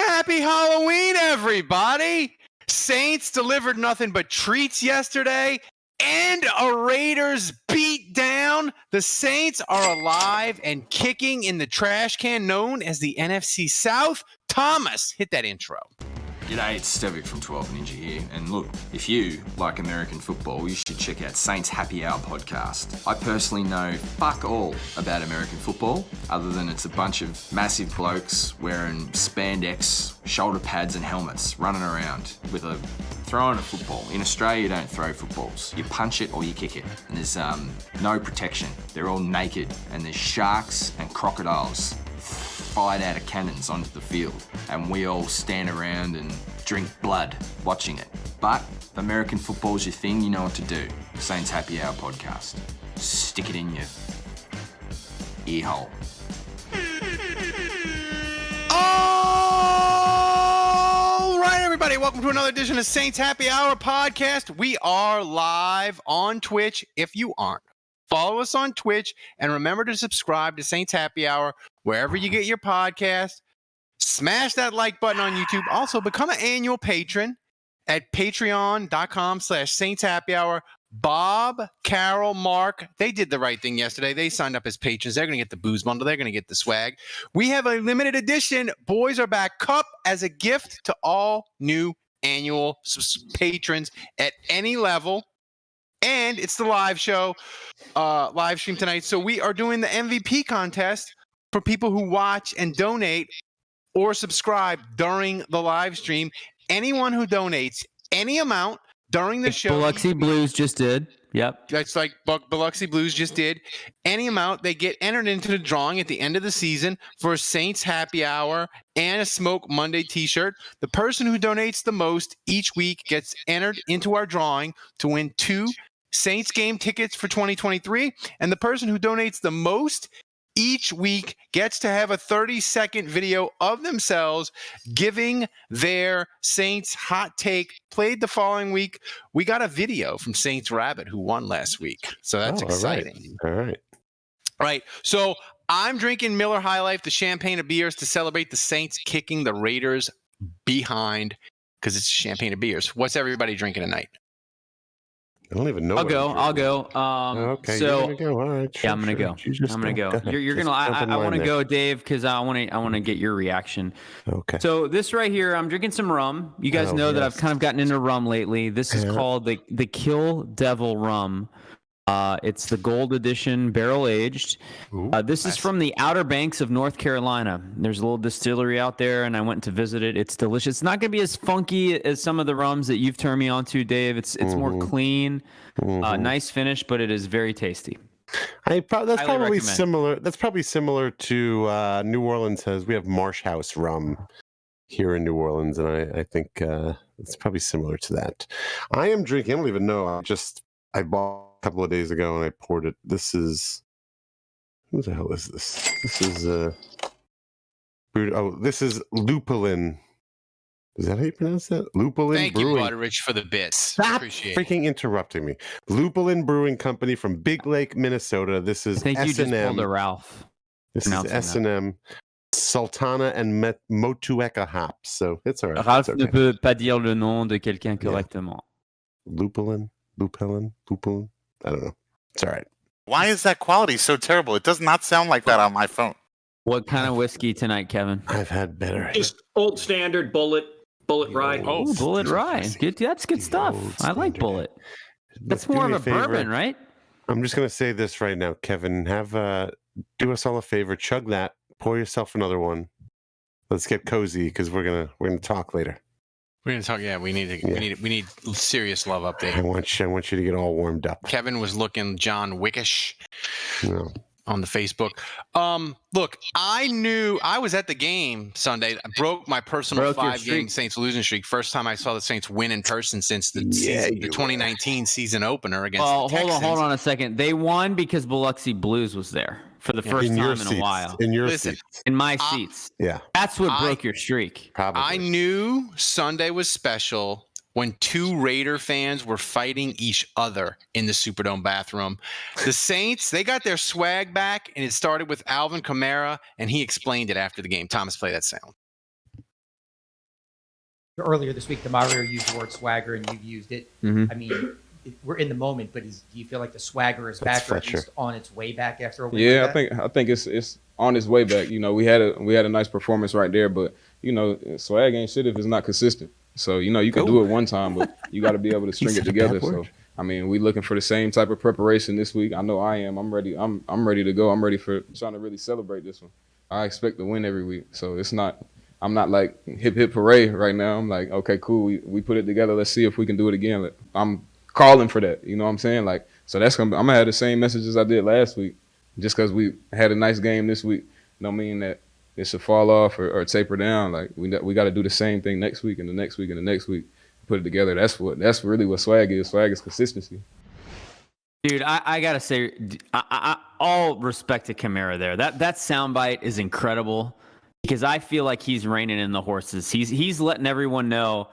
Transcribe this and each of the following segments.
Happy Halloween, everybody! Saints delivered nothing but treats yesterday, and a Raiders beat down. The Saints are alive and kicking in the trash can known as the NFC South. Thomas, hit that intro. G'day, it's Stevic from 12 Ninja here. And look, if you like American football, you should check out Saints Happy Hour podcast. I personally know fuck all about American football, other than it's a bunch of massive blokes wearing spandex, shoulder pads and helmets, running around with throwing a football. In Australia, you don't throw footballs. You punch it or you kick it. And there's no protection. They're all naked. And there's sharks and crocodiles fired out of cannons onto the field, and we all stand around and drink blood watching it. But if American football's your thing, you know what to do. Saints Happy Hour podcast. Stick it in your ear hole. All right, everybody, welcome to another edition of Saints Happy Hour podcast. We are live on Twitch. If you aren't, follow us on Twitch, and remember to subscribe to Saints Happy Hour wherever you get your podcast. Smash that like button on YouTube. Also, become an annual patron at patreon.com/Saints Happy Hour. Bob, Carol, Mark, they did the right thing yesterday. They signed up as patrons. They're going to get the booze bundle. They're going to get the swag. We have a limited edition Boys Are Back Cup as a gift to all new annual patrons at any level. And it's the live show, live stream tonight. So we are doing the MVP contest for people who watch and donate or subscribe during the live stream. Anyone who donates any amount during the show. Biloxi Blues just did. Yep. That's like Biloxi Blues just did. Any amount, they get entered into the drawing at the end of the season for a Saints Happy Hour and a Smoke Monday t-shirt. The person who donates the most each week gets entered into our drawing to win 2 Saints game tickets for 2023. And the person who donates the most each week gets to have a 30-second video of themselves giving their Saints hot take played the following week. We got a video from Saints Rabbit, who won last week. So that's exciting. All right. So I'm drinking Miller High Life, the champagne of beers, to celebrate the Saints kicking the Raiders behind, because it's champagne of beers. What's everybody drinking tonight? I don't even know. I'll go. Okay. So you're gonna go. All right. yeah, I'm gonna go. I'm gonna go. You're gonna. I want to go, Dave, because I want to get your reaction. Okay. So this right here, I'm drinking some rum. You guys know that I've kind of gotten into rum lately. This is called the Kill Devil rum. It's the gold edition, barrel aged. This is from the Outer Banks of North Carolina. There's a little distillery out there, and I went to visit it. It's delicious. It's not going to be as funky as some of the rums that you've turned me on to, Dave. It's more clean, nice finish, but it is very tasty. That's probably recommend. similar. That's probably similar to New Orleans has. We have Marsh House rum here in New Orleans, and I think it's probably similar to that. I am drinking. I don't even know. I bought a couple of days ago and I poured it. This is, who the hell is this? This is this is Lupulin. Is that how you pronounce that? Lupulin Thank Brewing. you, Butteridge, for the bits. Stop freaking interrupting me. Lupulin Brewing Company from Big Lake, Minnesota. This is I think you just S&M. pulled a Ralph. This is S&M, Sultana and Motueka hops. So it's all right. Ralph It's okay. ne peut pas dire le nom de quelqu'un correctement. Lupulin. I don't know. It's all right. Why is that quality so terrible? It does not sound like that on my phone. What kind of whiskey tonight, Kevin? I've had better. Just old standard bullet rye. Oh, Bullet Rye. Good. That's good stuff. I like Bullet. That's more of a bourbon, right? I'm just gonna say this right now, Kevin. Do us all a favor. Chug that. Pour yourself another one. Let's get cozy because we're gonna talk later. We're gonna talk. Yeah, we need serious love update. I want you to get all warmed up. Kevin was looking John Wickish on the Facebook. Look, I knew I was at the game Sunday. I broke my personal 5-game Saints losing streak. First time I saw the Saints win in person since the 2019 season opener against the Texans. Hold on a second. They won because Biloxi Blues was there for the first time in a while. In my seats. Yeah. That's what broke your streak. Probably. I knew Sunday was special when 2 Raider fans were fighting each other in the Superdome bathroom. The Saints, they got their swag back, and it started with Alvin Kamara, and he explained it after the game. Thomas, play that sound. earlier this week, Demario used the word swagger, and you've used it. I mean, we're in the moment, but do you feel like the swagger is back, or at least on its way back after a week? Yeah, like I think it's on its way back. You know, we had a nice performance right there, but you know, swag ain't shit if it's not consistent. So you know, you can do it one time, but you got to be able to string it together. So I mean, we looking for the same type of preparation this week. I know I am. I'm ready. I'm ready to go. I'm ready for trying to really celebrate this one. I expect to win every week, so it's not. I'm not like hip hip hooray right now. I'm like, okay, cool. We put it together. Let's see if we can do it again. I'm calling for that. You know what I'm saying? Like, so I'm gonna have the same message as I did last week. Just because we had a nice game this week, don't mean that it should fall off or taper down. Like we got to do the same thing next week and the next week and the next week. Put it together. That's really what swag is. Swag is consistency. Dude, I gotta say, all respect to Kamara there. That soundbite is incredible because I feel like he's reining in the horses. He's letting everyone know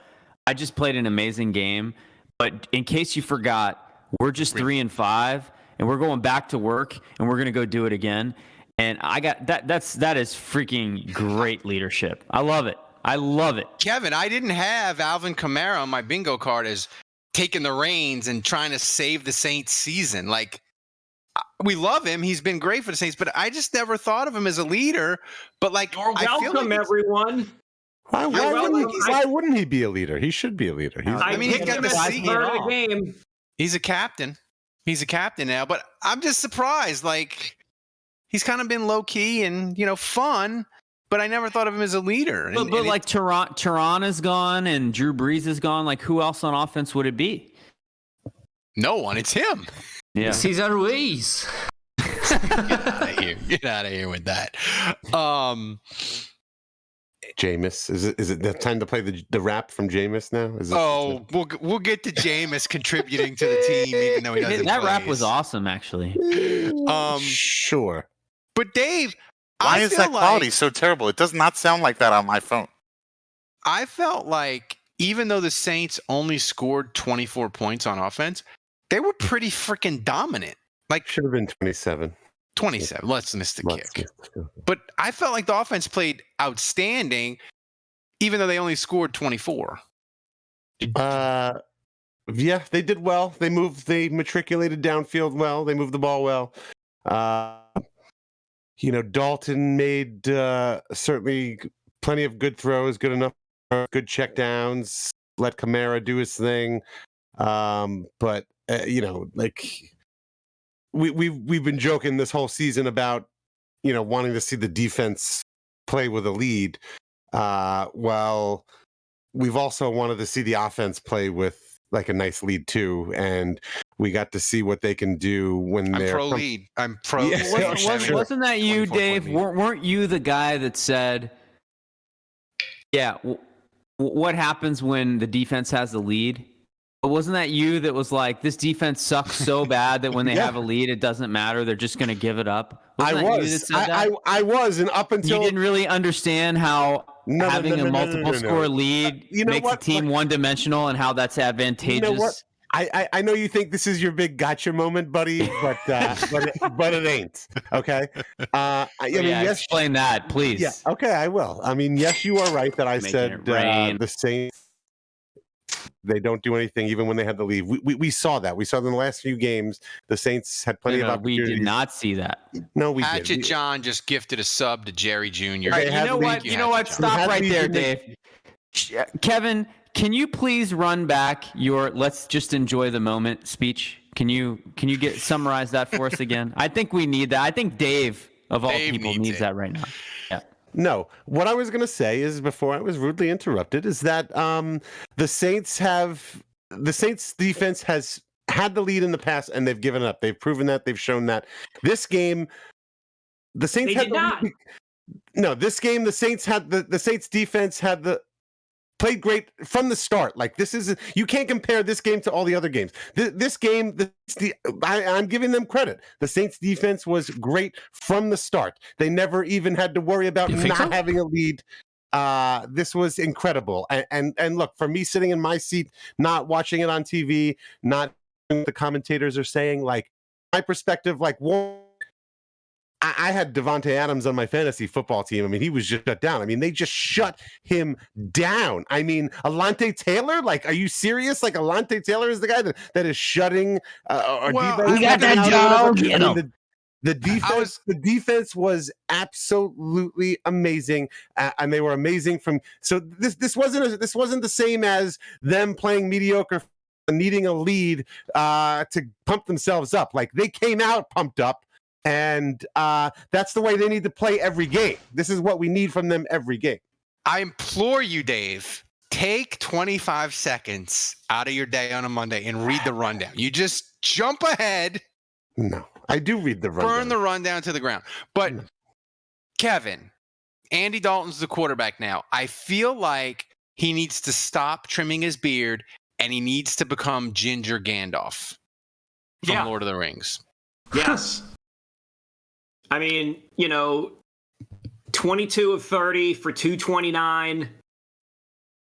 I just played an amazing game, but in case you forgot, we're just 3-5, and we're going back to work, and we're gonna go do it again. And I got that. That is freaking great leadership. I love it. I love it. Kevin, I didn't have Alvin Kamara on my bingo card as taking the reins and trying to save the Saints season. Like, we love him. He's been great for the Saints, but I just never thought of him as a leader. But like, You're welcome, everyone. Why wouldn't he be a leader? He should be a leader. I mean, he's got the part of the game. He's a captain. He's a captain now. But I'm just surprised. Like, he's kind of been low key and fun. But I never thought of him as a leader. But like Tehran is gone and Drew Brees is gone. Like, who else on offense would it be? No one. It's him. Yeah. Cesar Ruiz. Get out of here. Get out of here with that. Jameis. Is it the time to play the rap from Jameis now? We'll get to Jameis contributing to the team, even though he doesn't. That rap was awesome, actually. Sure. But Dave, why is that quality so terrible? It does not sound like that on my phone. I felt like even though the Saints only scored 24 points on offense, they were pretty freaking dominant. Like, should have been 27. 27. Let's miss the kick. But I felt like the offense played outstanding, even though they only scored 24. Yeah, they did well. They matriculated downfield well. They moved the ball well. Dalton made certainly plenty of good throws, good enough, good checkdowns. Let Kamara do his thing. But we've been joking this whole season about wanting to see the defense play with a lead. Well, we've also wanted to see the offense play with like a nice lead too, and we got to see what they can do when they're pro lead. I'm pro. Yeah, wasn't that you, Dave? Weren't you the guy that said, "Yeah, what happens when the defense has the lead?" But wasn't that you that was like, "This defense sucks so bad that when they have a lead, it doesn't matter. They're just going to give it up." I was, and up until you didn't really understand how having a multiple score lead makes the team one-dimensional and how that's advantageous. You know what? I know you think this is your big gotcha moment, buddy, but it ain't. Okay. Explain that, please. Yeah. Okay, I will. I mean, yes, you are right that I said the Saints. They don't do anything even when they have the lead. We saw that. We saw in the last few games. The Saints had plenty of opportunities. We did not see that. No, we Hatchet did. John just gifted a sub to Jerry Jr. Right, you know what? Stop right there, Dave. Kevin, can you please run back your "let's just enjoy the moment" speech? Can you summarize that for us again? I think we need that. I think Dave of all people needs that right now. Yeah. No, what I was going to say is, before I was rudely interrupted, is that the Saints defense has had the lead in the past and they've given up. They've proven that. They've shown that. This game, the Saints had the lead. No, this game, the Saints had the Saints defense played great from the start. Like, you can't compare this game to all the other games. This game, I'm giving them credit. The Saints defense was great from the start. They never even had to worry about not having a lead. This was incredible. And look, for me sitting in my seat, not watching it on TV, not the commentators are saying, like, my perspective, like, I had Devontae Adams on my fantasy football team. I mean, he was just shut down. I mean, they just shut him down. I mean, Alontae Taylor, like, are you serious? Like, Alontae Taylor is the guy that is shutting our defense. We got that dog. You know. The defense was absolutely amazing, and they were amazing from. So this wasn't the same as them playing mediocre, needing a lead to pump themselves up. Like, they came out pumped up, and that's the way they need to play every game. This is what we need from them every game. I implore you, Dave, take 25 seconds out of your day on a Monday and read the rundown. You just jump ahead. No, I do read the rundown. Burn the rundown to the ground. But Kevin, Andy Dalton's the quarterback now. I feel like he needs to stop trimming his beard and he needs to become Ginger Gandalf from Lord of the Rings. Yes. I mean, 22 of 30 for 229,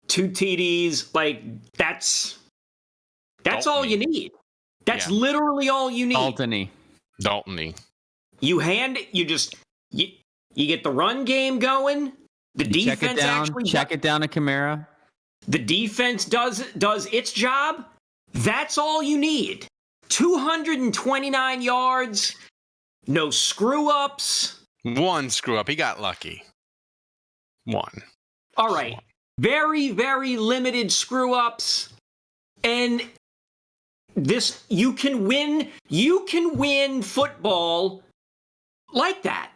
2 TDs. Like, that's all you need. That's literally all you need. Dalton-y. You get the run game going. The defense check it down to Kamara. The defense does its job. That's all you need. 229 yards, no screw-ups. One screw-up. He got lucky. One. All right. Very, very limited screw-ups. And you can win football like that.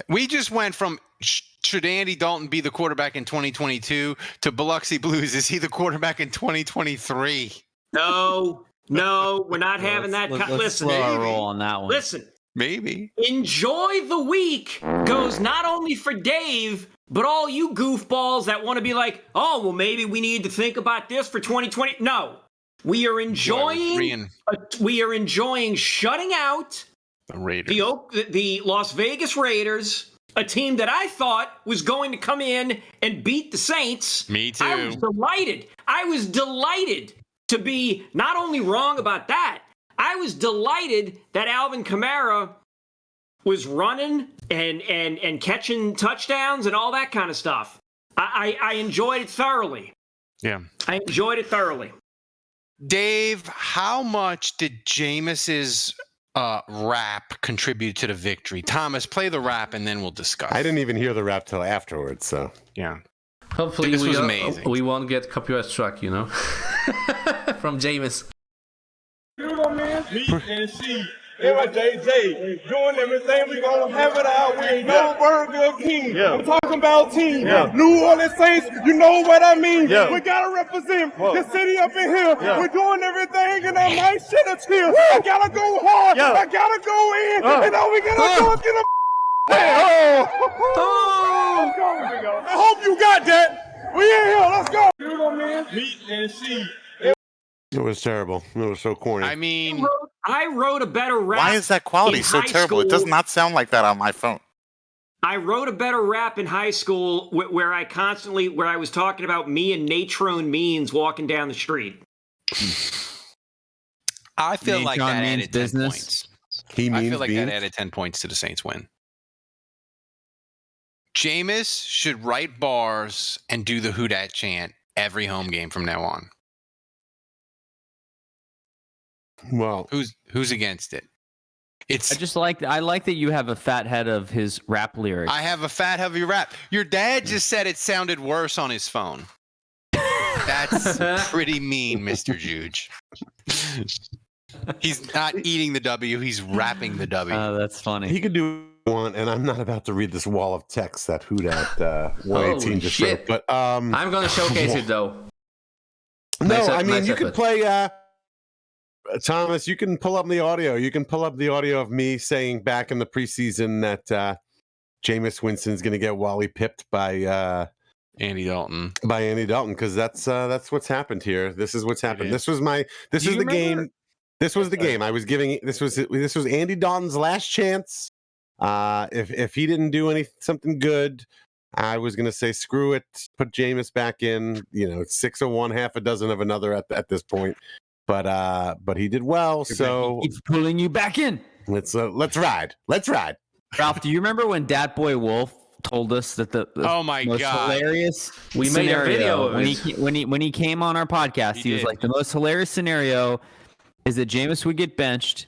We just went from should Andy Dalton be the quarterback in 2022 to Biloxi Blues, is he the quarterback in 2023? No, we're not having that. Let's slow our roll on that one. Listen. Maybe. Enjoy the week goes not only for Dave, but all you goofballs that want to be like, oh, well, maybe we need to think about this for 2020. No. We are enjoying shutting out the Las Vegas Raiders, a team that I thought was going to come in and beat the Saints. Me too. I was delighted to be not only wrong about that, I was delighted that Alvin Kamara was running and catching touchdowns and all that kind of stuff. I enjoyed it thoroughly. Yeah. I enjoyed it thoroughly. Dave, how much did Jameis's rap contribute to the victory? Thomas, play the rap and then we'll discuss. I didn't even hear the rap till afterwards, so yeah. Hopefully this was amazing. We won't get copyright struck, from Jameis. Meet and see. JJ, doing everything, we gonna have it our way. No Burger King. I'm talking about team. New Orleans Saints, you know what I mean. We gotta represent the city up in here. We're doing everything, and I might shed a tear. I gotta go hard. I gotta go in, and now we gotta go get a. I hope you got that. We in here. Let's go. Meet and see. It was terrible. It was so corny. I mean, I wrote a better rap. Why is that quality so terrible? It does not sound like that on my phone. I wrote a better rap in high school where I was talking about me and Natrone Means walking down the street. I feel like that added 10 points. I feel like that added 10 points to the Saints win. Jameis should write bars and do the Who Dat chant every home game from now on. Well, who's against it? I like that you have a fat head of his rap lyrics. I have a fat heavy rap. Your dad just said it sounded worse on his phone. That's pretty mean, Mr. Juge. He's not eating the W, he's rapping the W. Oh, that's funny. He could do one, and I'm not about to read this wall of text that Who Dat 118 just wrote. But I'm gonna showcase it though. No, you could play Thomas, you can pull up the audio. You can pull up the audio of me saying back in the preseason that Jameis Winston's going to get Wally pipped by Andy Dalton. Because that's what's happened here. This is what's happened. This was the game. This was the game I was giving. This was Andy Dalton's last chance. If he didn't do something good, I was going to say screw it. Put Jameis back in. 6 of one, half a dozen of another at this point. But he did well, so he's pulling you back in. Let's ride. Ralph, do you remember when Dat Boy Wolf told us that the oh my most God hilarious we made a video of it. when he came on our podcast, he was like, the most hilarious scenario is that Jameis would get benched,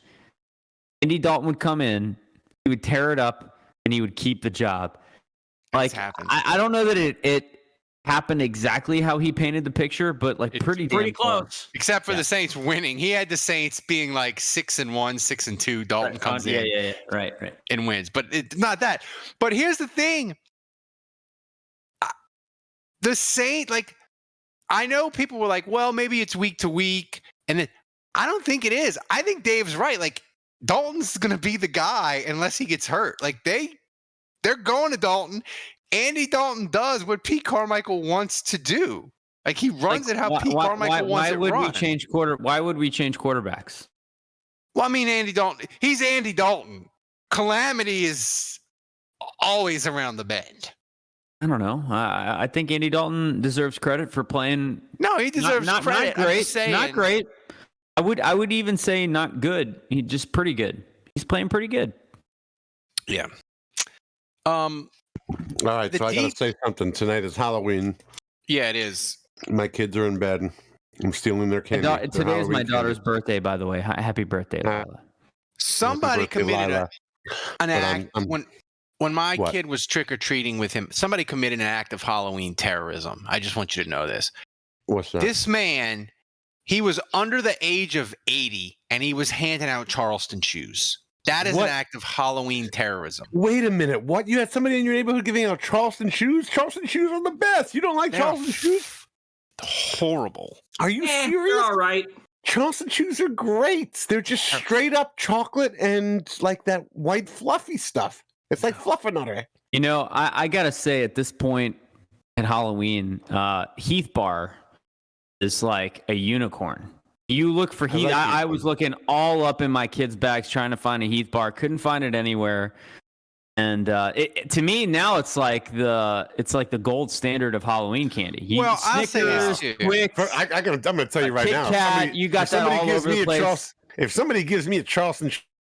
Andy Dalton would come in, he would tear it up, and he would keep the job. Like, I don't know that it happened exactly how he painted the picture, but like pretty close. Except for the Saints winning. He had the Saints being like 6-1, 6-2. Dalton comes in. Yeah. Right. And wins. But it's not that. But here's the thing. The Saints, like, I know people were like, well, maybe it's week to week. And then I don't think it is. I think Dave's right. Like, Dalton's going to be the guy unless he gets hurt. Like, they're going to Dalton. Andy Dalton does what Pete Carmichael wants to do. Like, he runs it how Pete Carmichael wants it run. Why would we change quarterbacks? Well, I mean, Andy Dalton. He's Andy Dalton. Calamity is always around the bend. I don't know. I think Andy Dalton deserves credit for playing. No, he deserves credit. Not great. Not great. I would even say not good. He's just pretty good. He's playing pretty good. Yeah. All right, so I got to say something. Tonight is Halloween. Yeah, it is. My kids are in bed. I'm stealing their candy. Today is my daughter's birthday, by the way. Happy birthday, Lila. Somebody committed an act when my kid was trick-or-treating with him. Somebody committed an act of Halloween terrorism. I just want you to know this. What's that? This man, he was under the age of 80, and he was handing out Charleston shoes. That is an act of Halloween terrorism. Wait a minute. What? You had somebody in your neighborhood giving out Charleston shoes? Charleston shoes are the best. You don't like Charleston shoes? Horrible. Are you serious? They're all right. Charleston shoes are great. They're just straight up chocolate and like that white fluffy stuff. It's like Fluffernutter. You know, I got to say at this point at Halloween, Heath Bar is like a unicorn. You look for Heath. I was looking all up in my kids' bags trying to find a Heath Bar. Couldn't find it anywhere. And to me now, it's like the gold standard of Halloween candy. I'll say this too. I'm going to tell you right now. Kat, you got that all over the place. If somebody gives me a Charleston,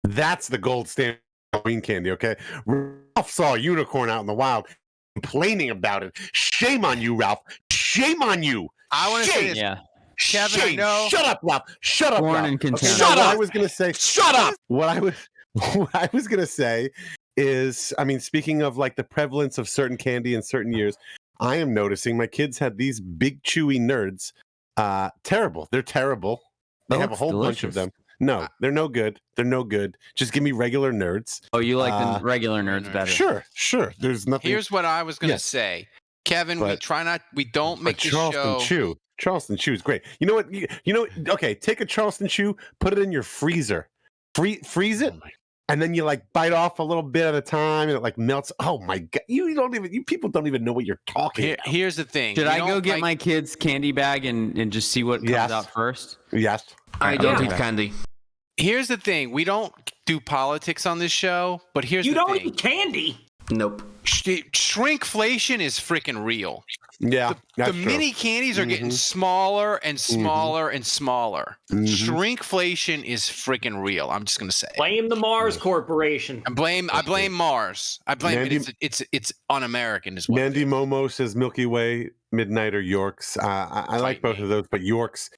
that's the gold standard of Halloween candy. Okay, Ralph saw a unicorn out in the wild, complaining about it. Shame on you, Ralph. Shame on you. I want to say this. Yeah. Kevin, I know. Shut up, Ralph. Shut up, Ralph. Okay, shut up. I was gonna say. Shut up. What I was gonna say is, I mean, speaking of like the prevalence of certain candy in certain years, I am noticing my kids had these big chewy nerds. Terrible. They're terrible. They have a whole bunch of them. No, they're no good. They're no good. Just give me regular nerds. Oh, you like the regular nerds better? Sure. There's nothing. Here's what I was gonna say, Kevin. We don't make this Charleston show. Charleston chew is great. You know what? Okay, take a Charleston chew, put it in your freezer, freeze it, and then you like bite off a little bit at a time, and it like melts. Oh my god! You people don't even know what you're talking about. Here's the thing. Should I go get my kids' candy bag and just see what comes out first? Yes. I don't eat candy. Here's the thing. We don't do politics on this show, but here's the thing. You don't eat candy? Nope. Shrinkflation is freaking real. Yeah, the mini candies are getting smaller and smaller and smaller. Shrinkflation is freaking real. I'm just gonna say. Blame the Mars Corporation. I blame Mars. I blame it. It's un-American as well. Mandy Momo says Milky Way, Midnight, or Yorks. I like both of those, but Yorks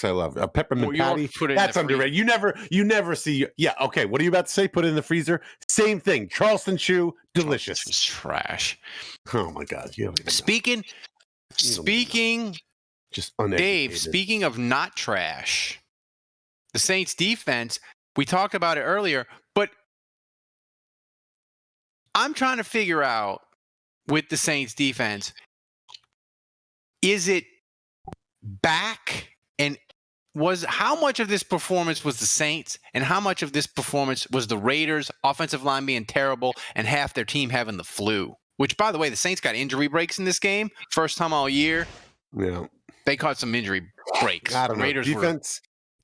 I love. Peppermint patty. That's underrated. You never see. Yeah. Okay. What are you about to say? Put it in the freezer. Same thing. Charleston chew. Delicious. It's trash. Oh my god. You don't even Speaking, just Dave, speaking of not trash, the Saints defense, we talked about it earlier, but I'm trying to figure out with the Saints defense, is it back, and how much of this performance was the Saints and how much of this performance was the Raiders' offensive line being terrible and half their team having the flu? Which, by the way, the Saints got injury breaks in this game. First time all year. Yeah. They caught some injury breaks. I don't know.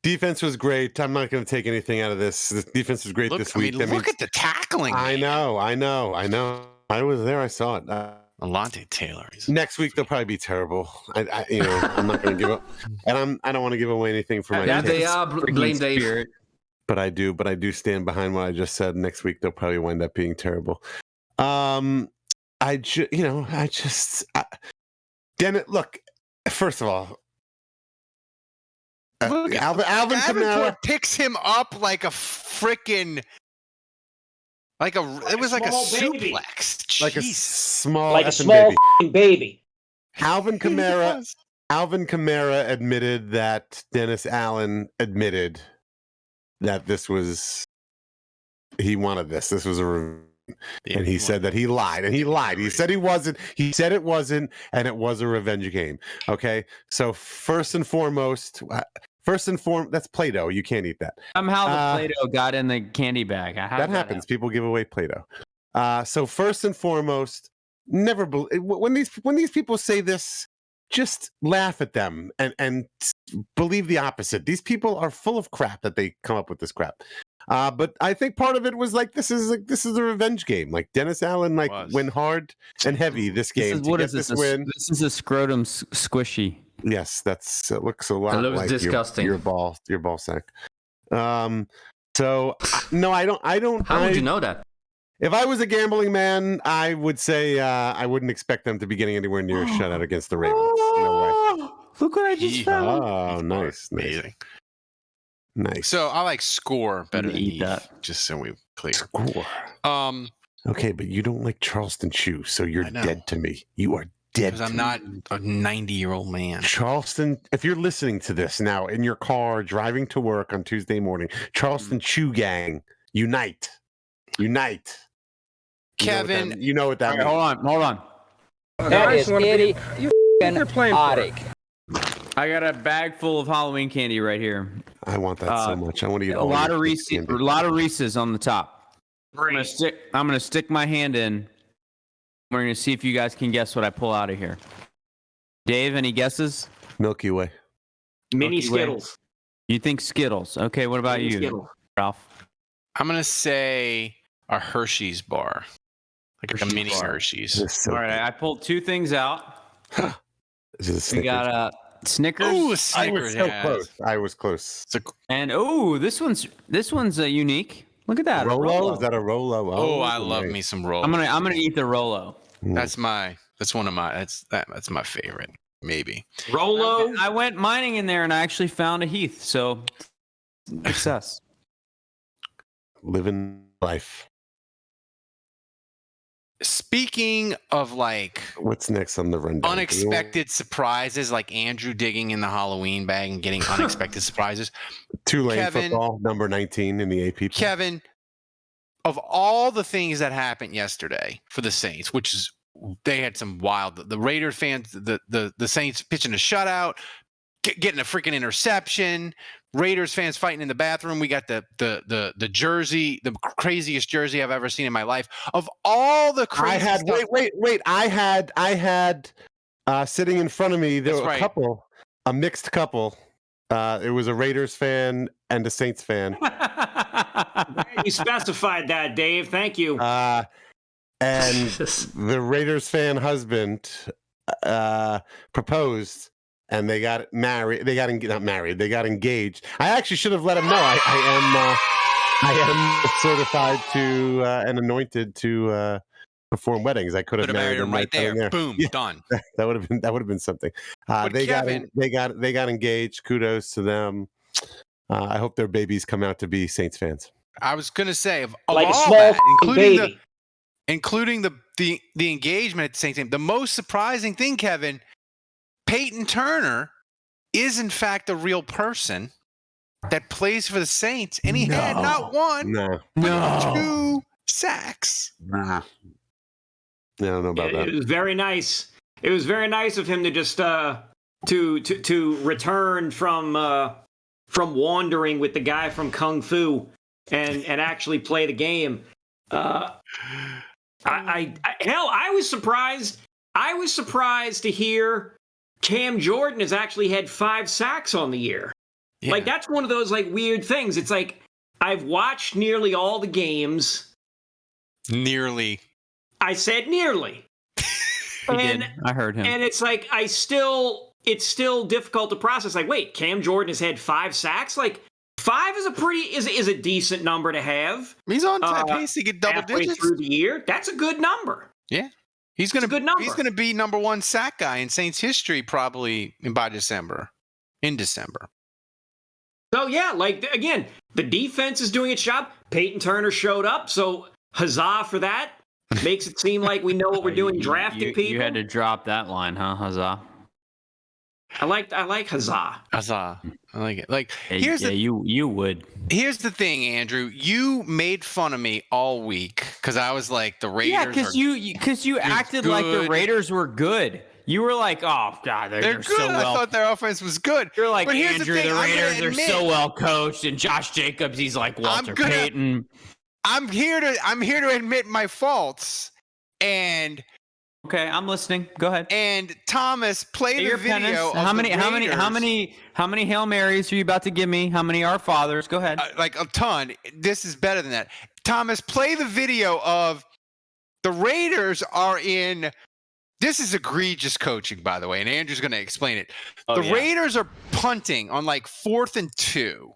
Defense was great. I'm not going to take anything out of this. The defense was great this week. Look at the tackling. I know. I was there. I saw it. Alontae Taylor. Next week they'll probably be terrible. I'm not going to give up, and I don't want to give away anything for my. Yeah, they are. Blame Dave. But I do stand behind what I just said. Next week they'll probably wind up being terrible. Dennett, look, first of all, Alvin Kamara picks him up like a freaking it was like a suplex. Like a small baby. Alvin Kamara admitted that Dennis Allen admitted that he wanted this. This was a and he said that he lied, and he lied. He said he wasn't. He said it wasn't, and it was a revenge game. Okay, so first and foremost, that's Play-Doh. You can't eat that. Somehow the Play-Doh got in the candy bag. That happens. People give away Play-Doh. So first and foremost, never when these people say this, just laugh at them and believe the opposite. These people are full of crap that they come up with this crap. But I think part of it was like this is a revenge game. Like Dennis Allen went hard and heavy this game. This win. This is a scrotum squishy. Yes, it looks a lot like disgusting. Your ball sack. So no, I don't. How would you know that? If I was a gambling man, I would say I wouldn't expect them to be getting anywhere near a shutout against the Ravens. No way. Look what I just found. Oh, nice. Amazing. Nice. So I like score better than eat that. Just so we clear. Score. Okay, but you don't like Charleston Chew, so you're dead to me. You are dead. Because I'm not a 90-year-old man. Charleston, if you're listening to this now in your car driving to work on Tuesday morning, Charleston Chew gang, unite. Kevin, you know what that means. Hold on. That is idiotic. I got a bag full of Halloween candy right here. I want that so much. I want to eat a lot of Reese's on the top. I'm gonna stick my hand in. We're gonna see if you guys can guess what I pull out of here. Dave, any guesses? Milky Way. Mini Skittles. You think Skittles? Okay. What about you, Skittles. Ralph? I'm gonna say a Hershey's bar, like a mini Hershey's. All right, I pulled two things out. We got a Snickers. Ooh, Snickers. I was close. And this one's unique. Look at that. Rolo? Is that a Rolo? Oh, I love me some Rolo. I'm gonna eat the Rolo. That's my favorite. Maybe Rolo. I went mining in there and I actually found a Heath. So success. Living life. Speaking of what's next on the rundown? Unexpected surprises, like Andrew digging in the Halloween bag and getting unexpected surprises. Tulane football, number 19 in the AP. Kevin, of all the things that happened yesterday for the Saints, which is they had some wild. The Raider fans, the Saints pitching a shutout, getting a freaking interception. Raiders fans fighting in the bathroom. We got the jersey, the craziest jersey I've ever seen in my life. Of all the crazy stuff, wait. I had sitting in front of me, there were a mixed couple. It was a Raiders fan and a Saints fan. You specified that, Dave. Thank you. And the Raiders fan husband proposed. And they got married. They got not married. They got engaged. I actually should have let him know. I am certified to and anointed to perform weddings. I could have married him right there. Boom, yeah, done. That would have been something. They got engaged. Kudos to them. I hope their babies come out to be Saints fans. I was gonna say of like all a small that, baby, including the engagement at the Saints game. The most surprising thing, Kevin. Payton Turner is, in fact, a real person that plays for the Saints, and he had not one, but 2 sacks. Nah. Yeah, I don't know about that. It was very nice. It was very nice of him to just to return from wandering with the guy from Kung Fu and actually play the game. I was surprised. I was surprised to hear Cam Jordan has actually had 5 sacks on the year. Yeah. Like, that's one of those, weird things. It's like, I've watched nearly all the games. Nearly. I said nearly. I heard him. And it's like, it's still difficult to process. Like, wait, Cam Jordan has had 5 sacks? 5 5 is a decent number to have. He's on pace to get double digits through the year. That's a good number. Yeah, he's gonna be number 1 sack guy in Saints history probably by December. In December. So yeah, like again, the defense is doing its job. Payton Turner showed up, so huzzah for that. Makes it seem like we know what we're doing drafting people. You had to drop that line, huh? Huzzah. I like huzzah. Huzzah. I like it. Like you would. Here's the thing, Andrew. You made fun of me all week because I was like the Raiders. Yeah, because you acted like the Raiders were good. You were like, oh god, they're good. So well. I thought their offense was good. You're like, but Andrew, the Raiders are so well coached, and Josh Jacobs, he's like Walter Payton. I'm here to admit my faults. And okay, I'm listening. Go ahead. And Thomas, play the video. How many Hail Marys are you about to give me? How many Our Fathers? Go ahead. Like a ton. This is better than that. Thomas, play the video of the Raiders are in. This is egregious coaching, by the way, and Andrew's going to explain it. Raiders are punting on like 4th and 2.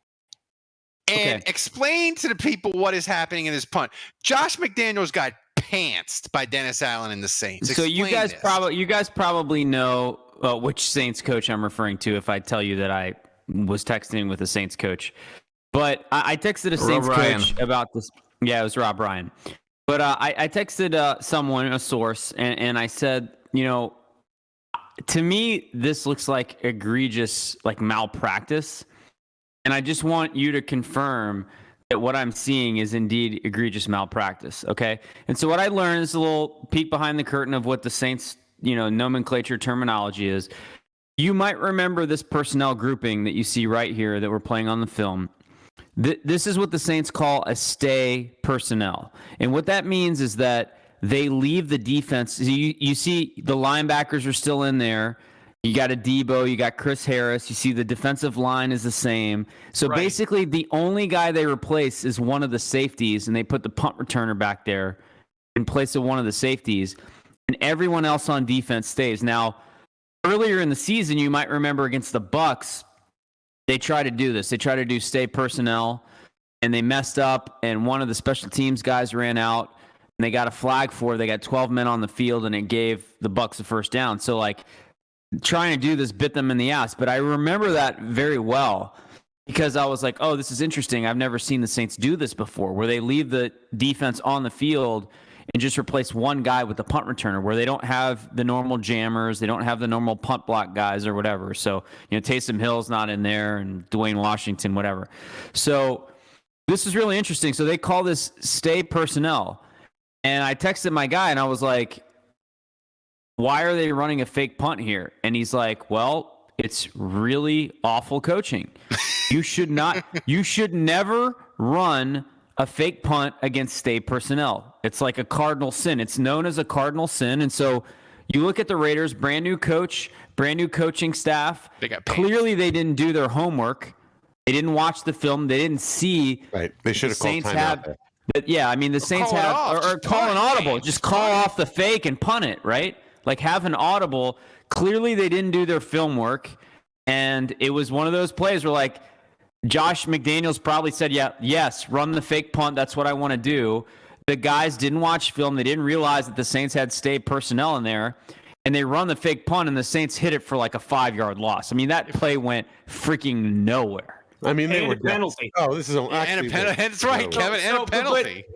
And explain to the people what is happening in this punt. Josh McDaniels got pantsed by Dennis Allen and the Saints. So you guys probably know which Saints coach I'm referring to if I tell you that I was texting with a Saints coach. But I texted a Saints coach about this. Yeah, it was Rob Ryan. But I texted someone, a source, and I said, to me, this looks like egregious, like malpractice. And I just want you to confirm that what I'm seeing is indeed egregious malpractice, okay? And so what I learned is a little peek behind the curtain of what the Saints, nomenclature terminology is. You might remember this personnel grouping that you see right here that we're playing on the film. This is what the Saints call a stay personnel. And what that means is that they leave the defense. You see the linebackers are still in there. You got a Debo, you got Chris Harris. You see the defensive line is the same. So basically the only guy they replace is one of the safeties, and they put the punt returner back there in place of one of the safeties, and everyone else on defense stays. Now, earlier in the season, you might remember against the Bucs, they tried to do this. They tried to do stay personnel, and they messed up, and one of the special teams guys ran out, and they got a flag for it. They got 12 men on the field, and it gave the Bucs a first down. So, like, trying to do this bit them in the ass. But I remember that very well because I was like, oh, this is interesting. I've never seen the Saints do this before, where they leave the defense on the field and just replace one guy with the punt returner, where they don't have the normal jammers, they don't have the normal punt block guys or whatever. So, Taysom Hill's not in there, and Dwayne Washington, whatever. So this is really interesting. So they call this stay personnel. And I texted my guy and I was like, why are they running a fake punt here? And he's like, well, it's really awful coaching. You should never run a fake punt against stay personnel. It's like a cardinal sin. It's known as a cardinal sin. And so you look at the Raiders, brand new coach, brand new coaching staff. Clearly they didn't do their homework. They didn't watch the film. They didn't see. Right. They should have called timeout there. But yeah, I mean, the Saints or call an audible. Just call off the fake and punt it, right? Like, have an audible. Clearly, they didn't do their film work, and it was one of those plays where, like, Josh McDaniels probably said, yes, run the fake punt. That's what I want to do. The guys didn't watch film. They didn't realize that the Saints had stay personnel in there, and they run the fake punt, and the Saints hit it for, like, a 5-yard loss. I mean, that play went freaking nowhere. I mean, they were penalty. Oh, this is and a penalty. That's right, Kevin. And a penalty.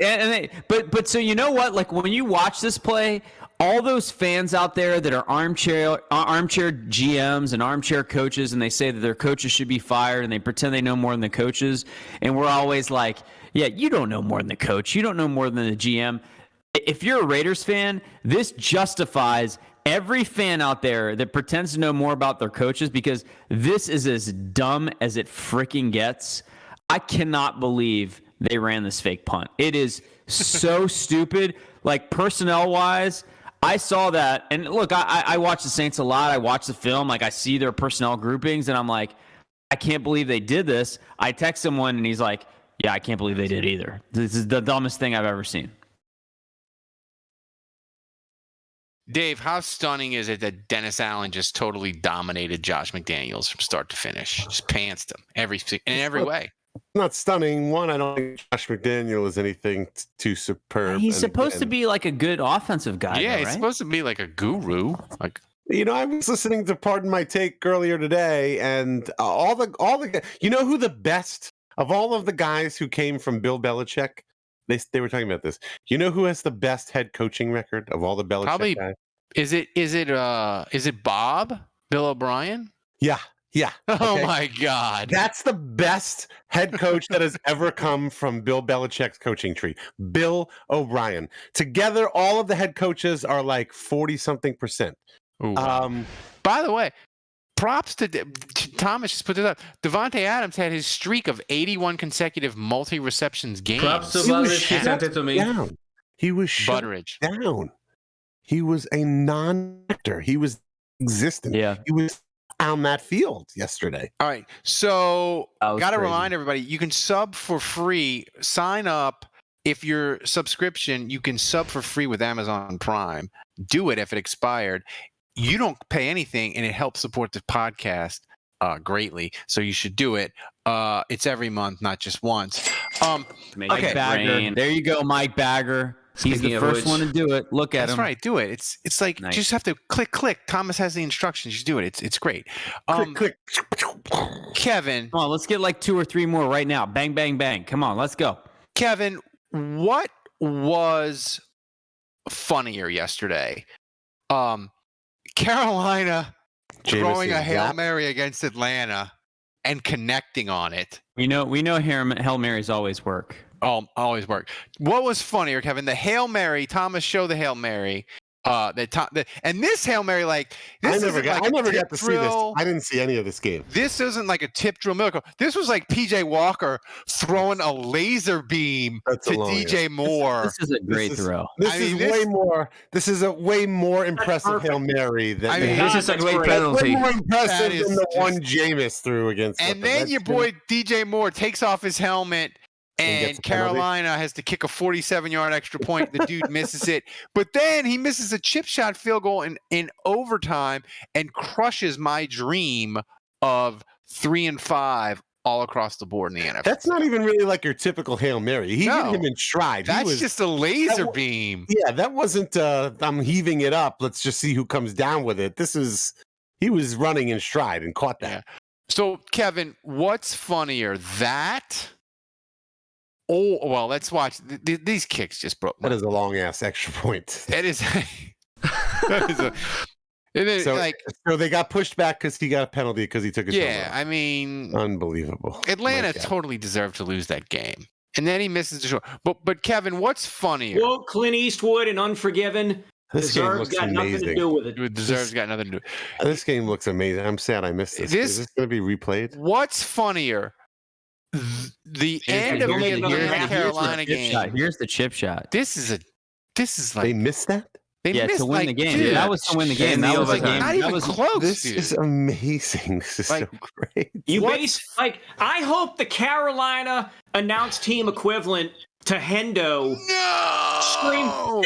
But so you know what? Like, when you watch this play, all those fans out there that are armchair GMs and armchair coaches, and they say that their coaches should be fired, and they pretend they know more than the coaches, and we're always like, yeah, you don't know more than the coach. You don't know more than the GM. If you're a Raiders fan, this justifies every fan out there that pretends to know more about their coaches, because this is as dumb as it freaking gets. I cannot believe they ran this fake punt. It is so stupid. Like, personnel-wise, I saw that. And look, I watch the Saints a lot. I watch the film. Like, I see their personnel groupings, and I'm like, I can't believe they did this. I text someone, and he's like, yeah, I can't believe they did either. This is the dumbest thing I've ever seen. Dave, how stunning is it that Dennis Allen just totally dominated Josh McDaniels from start to finish? Just pantsed him in every way. Not stunning. One, I don't think Josh McDaniel is anything too superb. He's supposed to be like a good offensive guy. Yeah, though, he's right? supposed to be like a guru. Like, I was listening to Pardon My Take earlier today, and all the you know who the best of all of the guys who came from Bill Belichick. They were talking about this. You know who has the best head coaching record of all the Belichick probably guys? is it Bob Bill O'Brien? Yeah. Oh Okay. my God. That's the best head coach that has ever come from Bill Belichick's coaching tree. Bill O'Brien. Together, all of the head coaches are like 40-something%. Ooh, wow. By the way, props to Thomas. Just put this up. Devontae Adams had his streak of 81 consecutive multi-receptions games. Props to Butteridge. He sent it to me. He was shut Butteridge down. He was a non-actor. He was existent. Yeah. He was on that field yesterday. All right. So got to crazy. remind everybody, you can sub for free. Sign up. If your subscription, you can sub for free with Amazon Prime. Do it if it expired. You don't pay anything, and it helps support the podcast greatly. So you should do it. It's every month, not just once. Mike Bagger. There you go, Mike Bagger. He's the first one to do it. Look at him. That's right. Do it. It's like you just have to click. Thomas has the instructions. Just do it. It's great. Click. Kevin. Come on, let's get like 2 or 3 more right now. Bang, bang, bang. Come on, let's go. Kevin, what was funnier yesterday? Carolina throwing a Hail Mary against Atlanta and connecting on it. We know Hail Marys always work. Always work. What was funnier, Kevin? The Hail Mary, Thomas showed the Hail Mary. And this Hail Mary, I never got to see this. I didn't see any of this game. This isn't like a tip drill miracle. This was like PJ Walker throwing a laser beam to DJ Moore. This is a great throw. This is a way more impressive Hail Mary than this is a great penalty. Way more impressive than the one Jameis threw against. And then your boy DJ Moore takes off his helmet. And Carolina has to kick a 47-yard extra point. The dude misses it. But then he misses a chip shot field goal in overtime and crushes my dream of 3 and 5 all across the board in the NFL. That's not even really like your typical Hail Mary. He hit him in stride. That's just a laser beam. Yeah, that wasn't I'm heaving it up. Let's just see who comes down with it. He was running in stride and caught that. Yeah. So, Kevin, what's funnier, that... Oh, well, let's watch. These kicks just broke. That is a long-ass extra point. That is so they got pushed back because he got a penalty because he took his Yeah, I mean... Unbelievable. Atlanta totally deserved to lose that game. And then he misses the shot. But Kevin, what's funnier? Quote Clint Eastwood in Unforgiven. Deserves got nothing to do with it. Deserves got nothing to do with it. This game looks amazing. I'm sad I missed this. Is this going to be replayed? What's funnier? The end of the Carolina game. Here's the chip shot. This is like they missed that. They missed to win the game. Dude, that was to win the game. That was not even close. This is amazing. This is so great. I hope the Carolina announced team equivalent to Hendo scream no.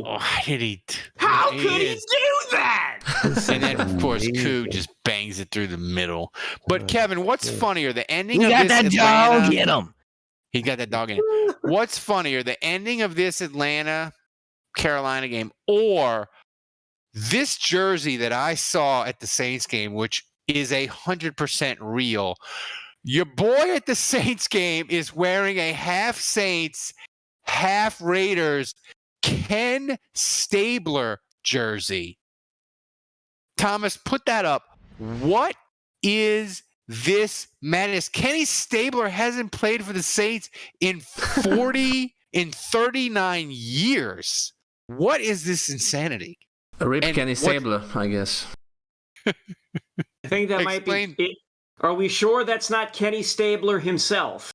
Why did he? How could he do that? And then of course Koo just bangs it through the middle. But Kevin, what's funnier, the ending of this Atlanta? Get him. He got that dog in him. What's funnier, the ending of this Atlanta Carolina game, or this jersey that I saw at the Saints game, which is 100% real? Your boy at the Saints game is wearing a half Saints, half Raiders Ken Stabler jersey. Thomas, put that up. What is this madness? Kenny Stabler hasn't played for the Saints in 39 years. What is this insanity? Rip Kenny Stabler, I guess. I think that might be it. Are we sure that's not Kenny Stabler himself?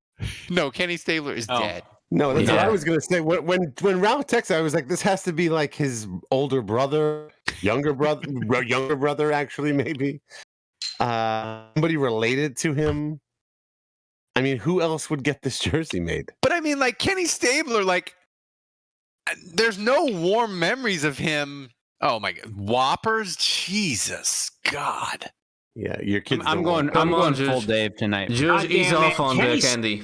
No, Kenny Stabler is dead. No, that's what I was going to say. When Ralph texted, I was like, this has to be like his older brother, younger brother, actually, maybe. Somebody related to him. I mean, who else would get this jersey made? But I mean, like Kenny Stabler, there's no warm memories of him. Oh my God, Whoppers, Jesus God. Yeah, your kids. I'm going full Dave tonight. Just ease off on the candy.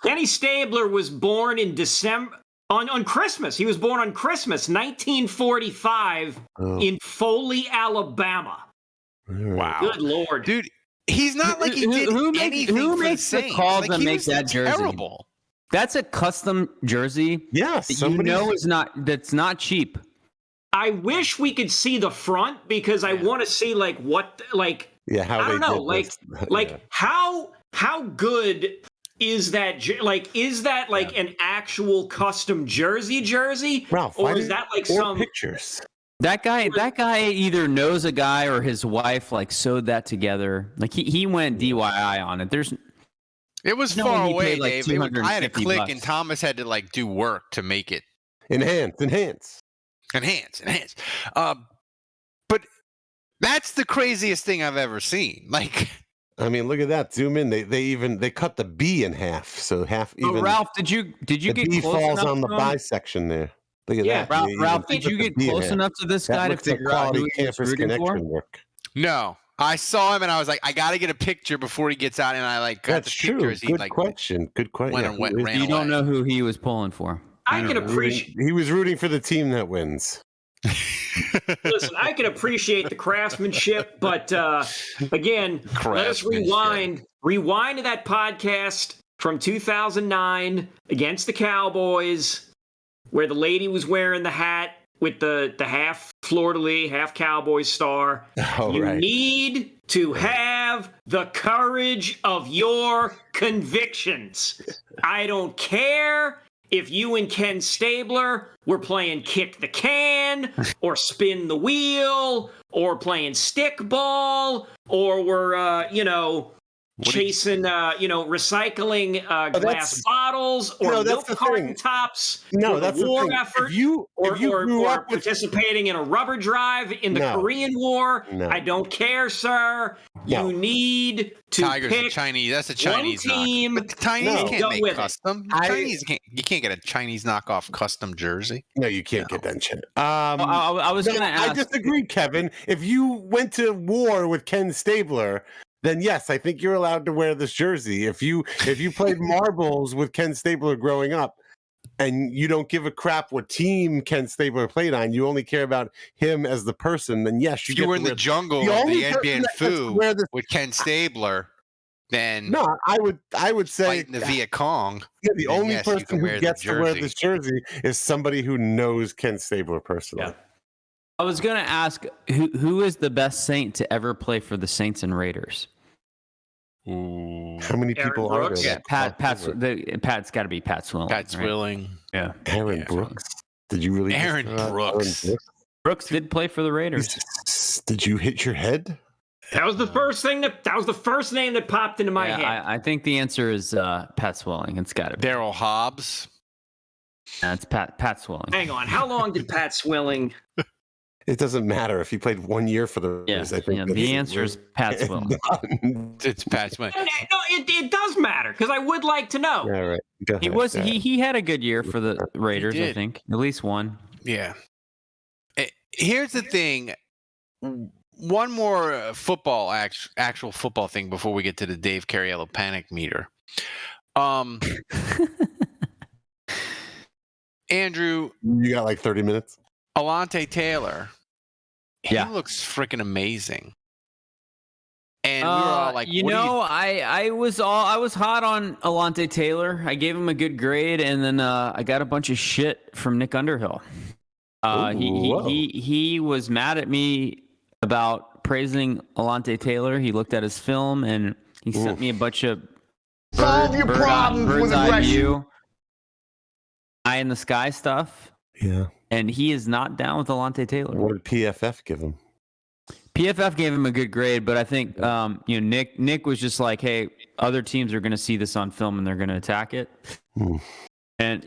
Kenny Stabler was born in December on Christmas. He was born on Christmas, 1945, in Foley, Alabama. Wow. Good Lord, dude. He's not like he did anything. Who for makes the the calls like, that make that jersey? Terrible. That's a custom jersey. Yes, that's not cheap. I wish we could see the front because I want to see how I don't know, how good is that? Is that an actual custom jersey? Ralph, or is that like some pictures? That guy either knows a guy or his wife sewed that together. Like he went DIY on it. It was far away, Dave. I had to click, $250. and Thomas had to do work to make it enhance. But that's the craziest thing I've ever seen. I mean, look at that. Zoom in. They cut the B in half, so half even. Ralph, did you get B close falls enough on the to him? bisection there? Look at that. Ralph, did you get close enough to this guy to figure out who he was rooting for? Work. No, I saw him and I was like, I got to get a picture before he gets out, and I got That's the picture. true. Good question. You don't know who he was pulling for. I can appreciate. He was rooting for the team that wins. Listen, I can appreciate the craftsmanship, but again, let us rewind to that podcast from 2009 against the Cowboys, where the lady was wearing the hat with the half fleur-de-lis, half Cowboys star. You need to have the courage of your convictions. I don't care if you and Ken Stabler were playing kick the can or spin the wheel or playing stickball or were, chasing, recycling glass bottles or milk carton tops for the war effort or participating in a rubber drive in the Korean War. I don't care, sir. You need to pick Chinese. That's a Chinese team. But the Chinese can't make custom. You can't get a Chinese knockoff custom jersey. No, you can't get that shit. I was going to ask. I disagree, Kevin. If you went to war with Ken Stabler, then yes, I think you're allowed to wear this jersey. If you played marbles with Ken Stabler growing up, and you don't give a crap what team Ken Stabler played on, you only care about him as the person, then yes, you were in the jungle of the NBA Fu with Ken Stabler, then no, I would say fighting the Viet Cong. Yeah, the only person who gets to wear this jersey is somebody who knows Ken Stabler personally. Yeah. I was going to ask who is the best Saint to ever play for the Saints and Raiders? Ooh. How many people are there? Yeah, Pat's got to be Pat Swilling. Pat Swilling. Right? Yeah. Aaron Brooks. Did you really? Aaron Brooks. Brooks did play for the Raiders. Did you hit your head? That was the first thing that was the first name that popped into my head. I think the answer is Pat Swilling. It's got to be Daryl Hobbs. That's Pat Swilling. Hang on, how long did Pat Swilling? It doesn't matter if he played 1 year for the Raiders. I think the answer is Pat Swilling. It's Pat Swilling. No, it does matter because I would like to know. Yeah, right. He had a good year for the Raiders. I think at least one. Yeah. Here's the thing. One more football actual football thing before we get to the Dave Cariello panic meter. Andrew, you got like 30 minutes. Alontae Taylor, he looks freaking amazing. And we were all like, I was hot on Alontae Taylor. I gave him a good grade, and then I got a bunch of shit from Nick Underhill. He was mad at me about praising Alontae Taylor. He looked at his film and he sent me a bunch of bird's eye view, eye in the sky stuff. Yeah. And he is not down with Alontae Taylor. What did PFF give him? PFF gave him a good grade, but I think Nick was just like, hey, other teams are going to see this on film and they're going to attack it. And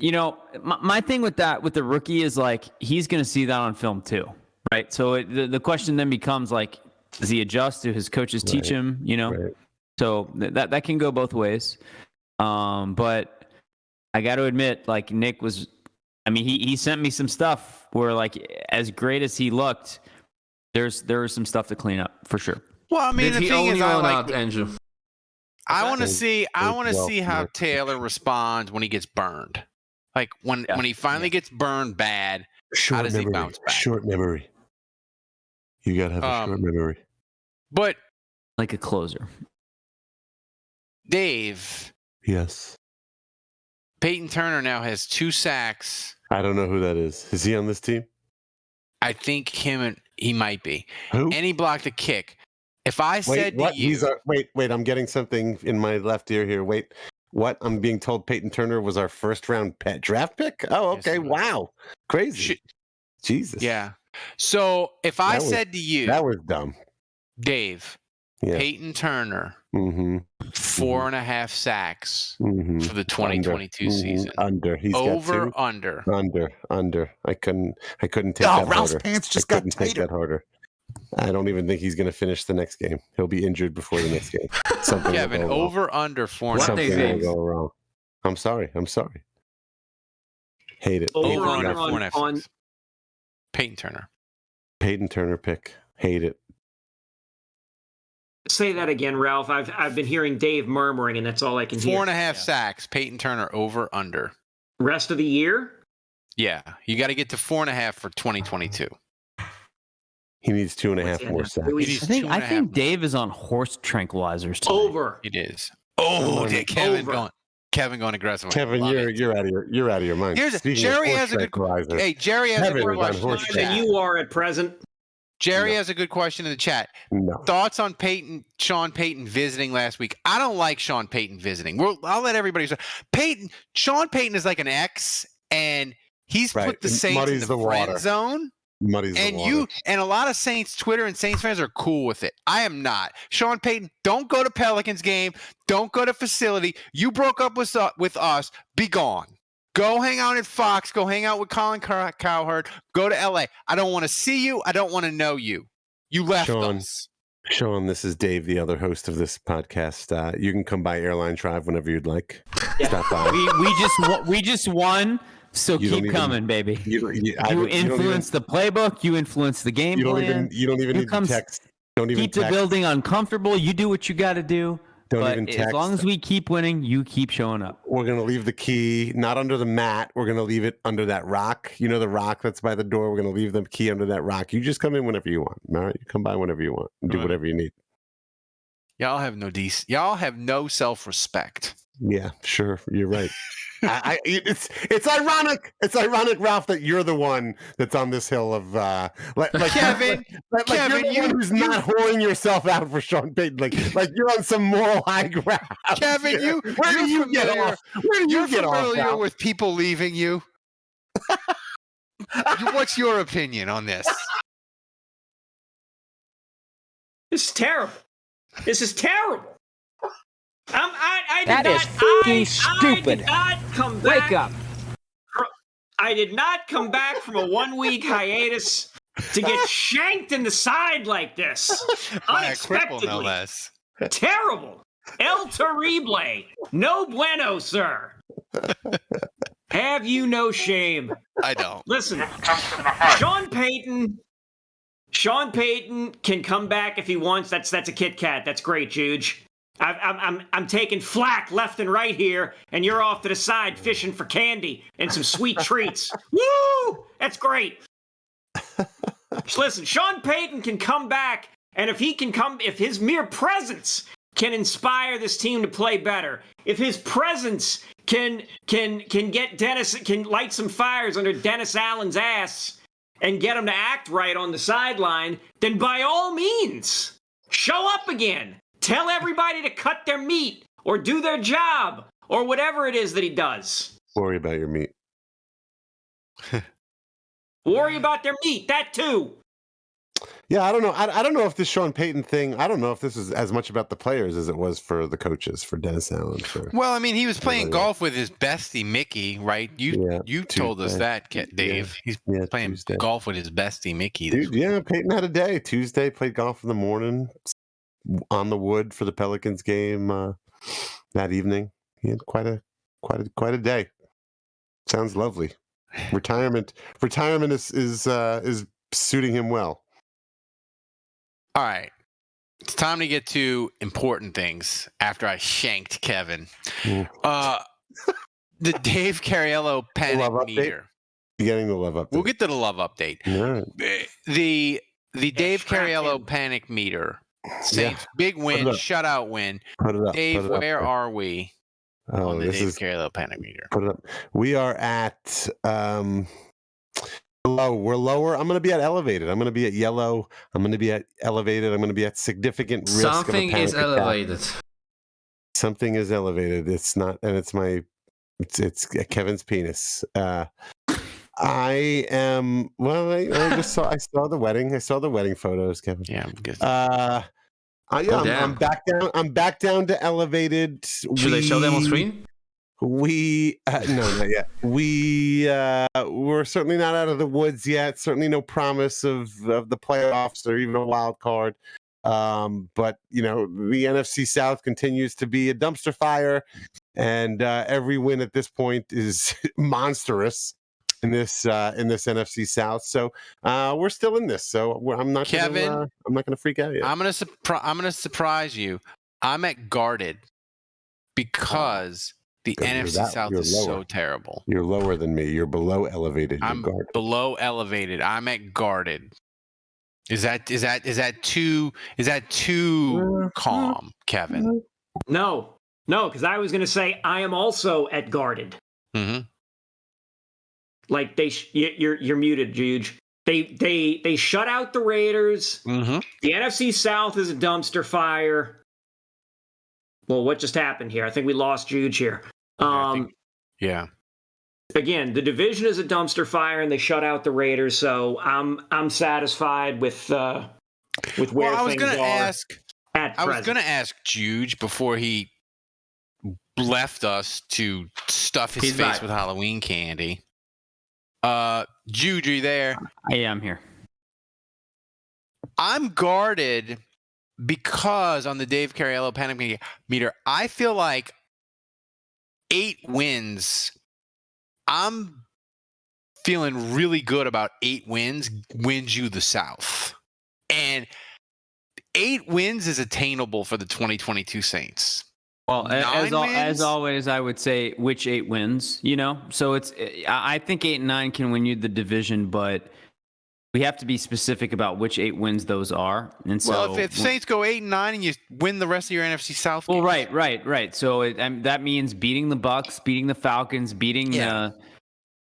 my thing with the rookie is like he's going to see that on film too, right? So the question then becomes like, does he adjust? Do his coaches teach him? Right. So that can go both ways. But I got to admit, like Nick was. I mean, he sent me some stuff where, like, as great as he looked, there was some stuff to clean up for sure. Well, I mean, Did the he thing own is, you I or like. not, Andrew? I want to see. I want to well, see how Mark. Taylor responds when he gets burned. Like when he finally gets burned bad. How does he bounce back? Short memory. You gotta have a short memory. But like a closer. Dave. Yes. Payton Turner now has 2 sacks. I don't know who that is. Is he on this team? I think he might be. Who? And he blocked a kick. If I said to you, wait, I'm getting something in my left ear here. Wait, what? I'm being told Payton Turner was our first round draft pick. Oh, okay. Yes, wow, crazy. Jesus. Yeah. So if I said to you, that was dumb, Dave. Yeah. Payton Turner, 4.5 sacks for the 2022 season. He's over, got under. I couldn't take that Ralph's harder. pants just I got couldn't take tighter. that harder. I don't even think he's going to finish the next game. He'll be injured before the next game. Something Kevin, will go over under 4.5. Something will go wrong. I'm sorry. Hate it. Over under 4.5. Payton Turner. Payton Turner pick. Hate it. Say that again, Ralph. I've been hearing Dave murmuring, and that's all I can hear. 4.5 sacks. Payton Turner over under. Rest of the year? Yeah, you got to get to 4.5 for 2022. He needs 2.5 more sacks. I think Dave is on horse tranquilizers tonight. Over. It is. Oh, Kevin going aggressive. Kevin, you're out of your mind. Jerry has a good question. Hey, Jerry has a good question. Than you are at present. Jerry has a good question in the chat. No. Thoughts on Sean Payton visiting last week? I don't like Sean Payton visiting. I'll let everybody say. Sean Payton is like an ex, and he's put the Saints in the friend zone. And a lot of Saints Twitter and Saints fans are cool with it. I am not. Sean Payton, don't go to Pelicans game. Don't go to facility. You broke up with us. Be gone. Go hang out at Fox. Go hang out with Colin Cowherd. Go to LA. I don't want to see you. I don't want to know you. You left us. Sean, this is Dave, the other host of this podcast. You can come by Airline Drive whenever you'd like. Stop by. We just won. So keep coming, baby. You influence the playbook. You influence the game plan. You don't even need to text. Don't even keep the building uncomfortable. You do what you got to do. As long as we keep winning, you keep showing up. We're going to leave the key not under the mat. We're going to leave it under that rock. You know the rock that's by the door? We're going to leave the key under that rock. You just come in whenever you want. All right? You come by whenever you want and do whatever you need. Y'all have no self-respect. Yeah, sure. You're right. It's ironic. It's ironic, Ralph, that you're the one that's on this hill of Kevin. Kevin, you're the one who's not whoring yourself out for Sean Payton. Like you're on some moral high ground. Kevin, where do you get off? Where do you get off? You're familiar with people leaving you. What's your opinion on this? This is terrible. This is terrible. That is fucking stupid. I did not come back. Wake up. I did not come back from a 1-week hiatus to get shanked in the side like this. Unexpectedly. No less. Terrible. El terrible. No bueno, sir. Have you no shame? I don't. Listen, Sean Payton can come back if he wants. That's a Kit Kat. That's great, Juge. I'm taking flack left and right here, and you're off to the side fishing for candy and some sweet treats. Woo! That's great. Listen, Sean Payton can come back, and if his mere presence can inspire this team to play better, if his presence can light some fires under Dennis Allen's ass and get him to act right on the sideline, then by all means, show up again. Tell everybody to cut their meat or do their job or whatever it is that he does. Worry about your meat. Worry about their meat, that too. Yeah, I don't know. I don't know if this Sean Payton thing, I don't know if this is as much about the players as it was for the coaches, for Dennis Allen. Well, I mean, he was playing golf with his bestie, Mickey, right? You told us that, Dave. He's playing golf with his bestie, Mickey. Yeah, Payton had a day. Tuesday, played golf in the morning on the wood for the Pelicans game that evening. He had quite a day. Sounds lovely. Retirement is suiting him well. All right. It's time to get to important things after I shanked Kevin. The Dave Cariello panic meter. You're getting the love update. We'll get to the love update. Yeah. The Dave Cariello panic meter. Saints big win, shutout win. Put it up. Dave, where are we on the this Dave is Cariello panic meter? Put it up. We are at low. We're lower. I'm going to be at elevated. I'm going to be at yellow. I'm going to be at elevated. I'm going to be at significant risk. Something is elevated. Something is elevated. It's not, and it's Kevin's penis. I am. Well, I just saw. I saw the wedding. I saw the wedding photos, Kevin. Yeah, I'm good. I'm back down. I'm back down to elevated. Should I show them on screen? No, not yet. We're certainly not out of the woods yet. Certainly no promise of the playoffs or even a wild card. But the NFC South continues to be a dumpster fire, and every win at this point is monstrous in this NFC South. So we're still in this. So I'm not Kevin. I'm not going to freak out yet. I'm gonna surprise you. I'm at guarded because the NFC South is so terrible. You're lower than me. You're below elevated. I'm below elevated. I'm at guarded. Is that too calm, Kevin? No, because I was going to say I am also at guarded. Mm-hmm. Like you're muted, Juge. They shut out the Raiders. Mm-hmm. The NFC South is a dumpster fire. Well, what just happened here? I think we lost Juge here. Yeah. Again, the division is a dumpster fire, and they shut out the Raiders. So I'm satisfied with where things are. I was going to ask Juge before he left us to stuff his face with Halloween candy. Juge, are you there? Yeah, I'm here. I'm guarded because on the Dave Cariello panic meter, I feel like 8 wins. I'm feeling really good about 8 wins you the South. And 8 wins is attainable for the 2022 Saints. Well, as always, I would say which 8 wins, So I think 8 and 9 can win you the division, but we have to be specific about which 8 wins those are. And so, well, if Saints go 8 and 9 and you win the rest of your NFC South games. Well, right. So that means beating the Bucs, beating the Falcons, beating the.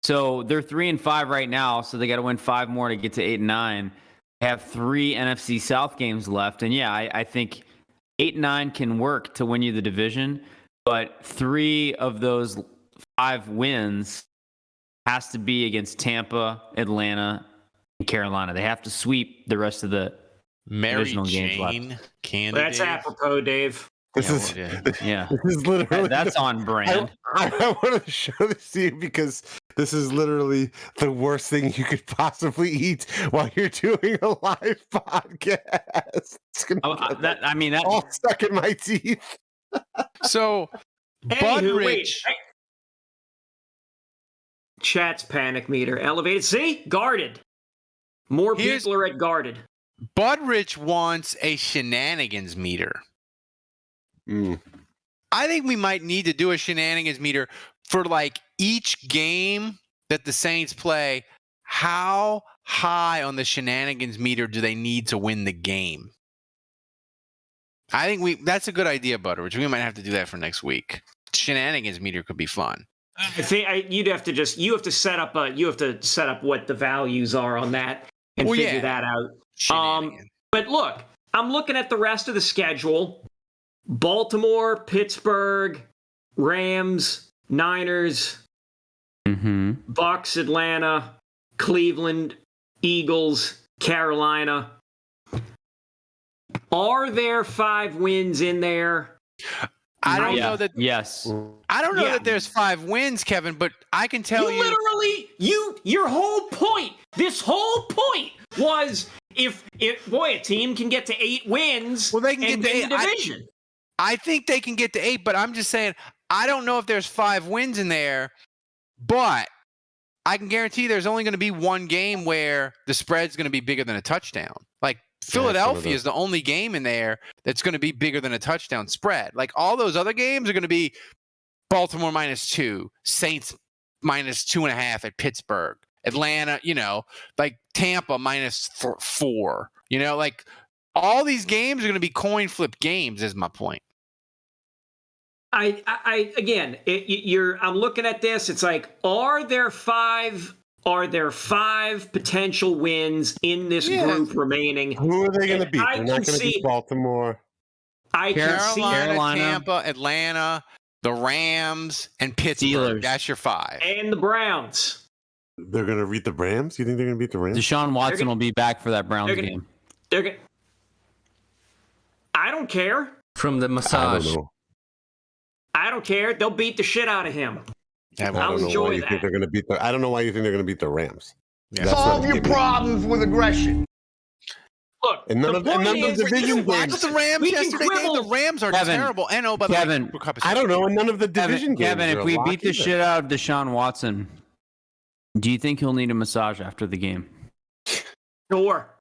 So they're 3 and 5 right now, so they got to win 5 more to get to 8 and 9. They have 3 NFC South games left, and I think 8 and 9 can work to win you the division, but 3 of those 5 wins has to be against Tampa, Atlanta, and Carolina. They have to sweep the rest of the divisional games left. That's apropos, Dave. This is literally that's on brand. I wanted to show this to you because this is literally the worst thing you could possibly eat while you're doing a live podcast. That all stuck in my teeth. So, Budrich. Chat's panic meter elevated. See, guarded. More people are at guarded. Budrich wants a shenanigans meter. I think we might need to do a shenanigans meter for like each game that the Saints play. How high on the shenanigans meter do they need to win the game? I think that's a good idea, Butteridge. We might have to do that for next week. Shenanigans meter could be fun. I think you have to set up what the values are on that and figure that out. But look, I'm looking at the rest of the schedule. Baltimore, Pittsburgh, Rams, Niners, Bucs, Atlanta, Cleveland, Eagles, Carolina. Are there 5 wins in there? I don't know that. Yes. I don't know that there's 5 wins, Kevin, but I can tell you. Literally, your whole point, this whole point was if a team can get to 8 wins, they can get the division. I think they can get to 8, but I'm just saying, I don't know if there's 5 wins in there, but I can guarantee there's only going to be one game where the spread's going to be bigger than a touchdown. Like Philadelphia is the only game in there that's going to be bigger than a touchdown spread. Like all those other games are going to be Baltimore -2, Saints -2.5 at Pittsburgh, Atlanta, like Tampa -4. Like all these games are going to be coin flip games. Is my point. I'm looking at this. It's like, are there five potential wins in this group remaining? Who are they going to beat? They're not going to beat Baltimore. Carolina, Tampa, Atlanta, the Rams, and Pittsburgh. Steelers. That's your 5. And the Browns. They're going to beat the Rams? You think they're going to beat the Rams? Deshaun Watson will be back for that Browns game. I don't care. From the massage. I don't care. They'll beat the shit out of him. I'll enjoy that. I don't know why you think they're going to beat the Rams. Yeah. Solve your problems with aggression. Look, and none of the division games. The Rams yesterday. The Rams are terrible. And by the Kevin, way, I don't know. And none of the division games. Kevin, if we beat the shit out of Deshaun Watson, do you think he'll need a massage after the game? Sure.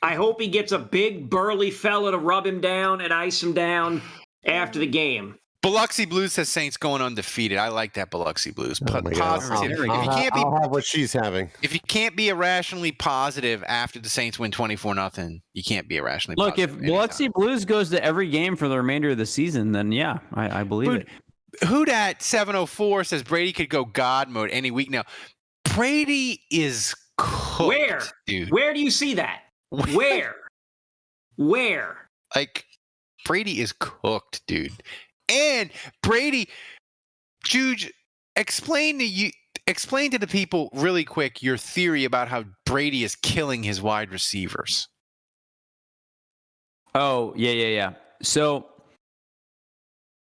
I hope he gets a big burly fella to rub him down and ice him down after the game. Biloxi Blues says Saints going undefeated. I like that Biloxi Blues. Positive. I'll have what she's having. If you can't be irrationally positive after the Saints win 24-0, you can't be irrationally positive. Look, if Biloxi Blues goes to every game for the remainder of the season, then yeah, I believe it. Who dat 704 says Brady could go God mode any week now. Brady is cooked. Where? Dude. Where do you see that? Where? Like, Brady is cooked, dude. And Brady, Juge, explain to the people really quick your theory about how Brady is killing his wide receivers. Oh, yeah. So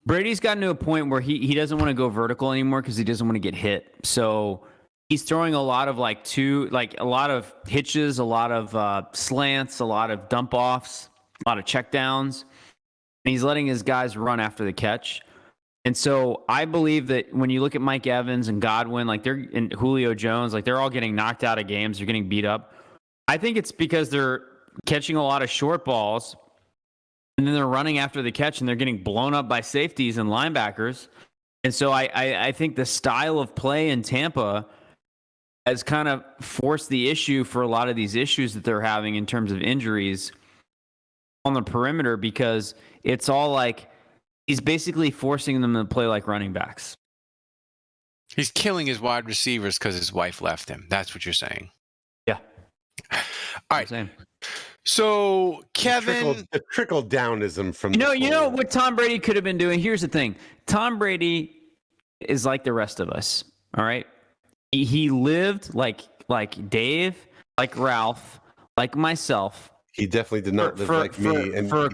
Brady's gotten to a point where he doesn't want to go vertical anymore because he doesn't want to get hit. So he's throwing a lot of a lot of hitches, a lot of slants, a lot of dump offs, a lot of check downs. And he's letting his guys run after the catch. And so I believe that when you look at Mike Evans and Godwin, and Julio Jones, they're all getting knocked out of games. They're getting beat up. I think it's because they're catching a lot of short balls, and then they're running after the catch, and they're getting blown up by safeties and linebackers. And so I think the style of play in Tampa has kind of forced the issue for a lot of these issues that they're having in terms of injuries on the perimeter, because it's all like he's basically forcing them to play like running backs. He's killing his wide receivers because his wife left him. That's what you're saying. Yeah. All right. So Kevin, the trickle downism from you know what Tom Brady could have been doing. Here's the thing: Tom Brady is like the rest of us. All right, he lived like Dave, like Ralph, like myself. He definitely did not live like me. And for a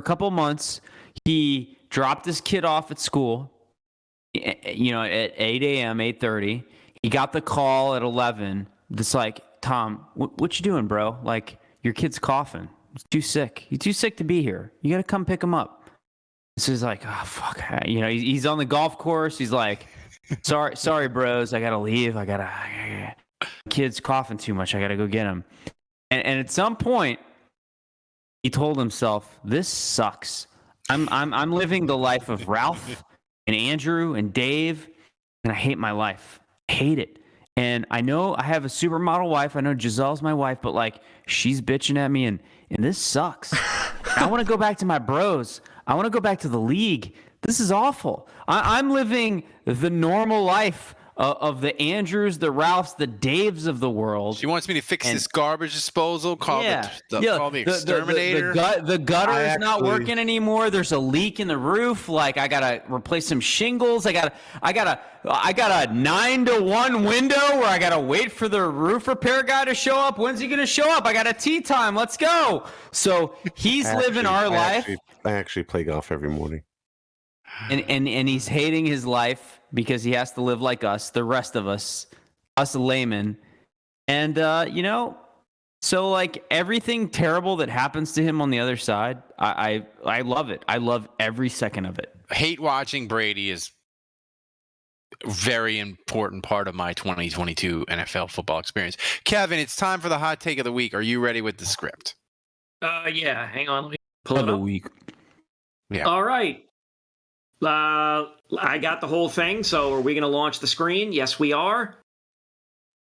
couple months, he dropped his kid off at school. At 8 a.m., 8:30. He got the call at 11. It's like, Tom, what you doing, bro? Like, your kid's coughing. He's too sick. He's too sick to be here. You got to come pick him up. So he's like, oh, fuck. He's on the golf course. He's like, sorry, bros. I got to leave. Kid's coughing too much. I got to go get him. And at some point, he told himself, this sucks. I'm living the life of Ralph and Andrew and Dave, and I hate my life. I hate it. And I know I have a supermodel wife. I know Giselle's my wife, but she's bitching at me, and this sucks. I want to go back to my bros. I want to go back to the league. This is awful. I'm living the normal life of the Andrews, the Ralphs, the Daves of the world. She wants me to fix this garbage disposal. Call the exterminator. The gutter is not working anymore. There's a leak in the roof. I gotta replace some shingles. I got a 9-to-1 window where I gotta wait for the roof repair guy to show up. When's he gonna show up? I got a tea time. Let's go. So he's living our life. I actually play golf every morning. And he's hating his life because he has to live like us, the rest of us laymen. And, so everything terrible that happens to him on the other side, I love it. I love every second of it. Hate watching Brady is very important part of my 2022 NFL football experience. Kevin, it's time for the hot take of the week. Are you ready with the script? Yeah. Hang on. Let me pull it up. Week. Yeah. All right. I got the whole thing. So are we going to launch the screen? Yes, we are.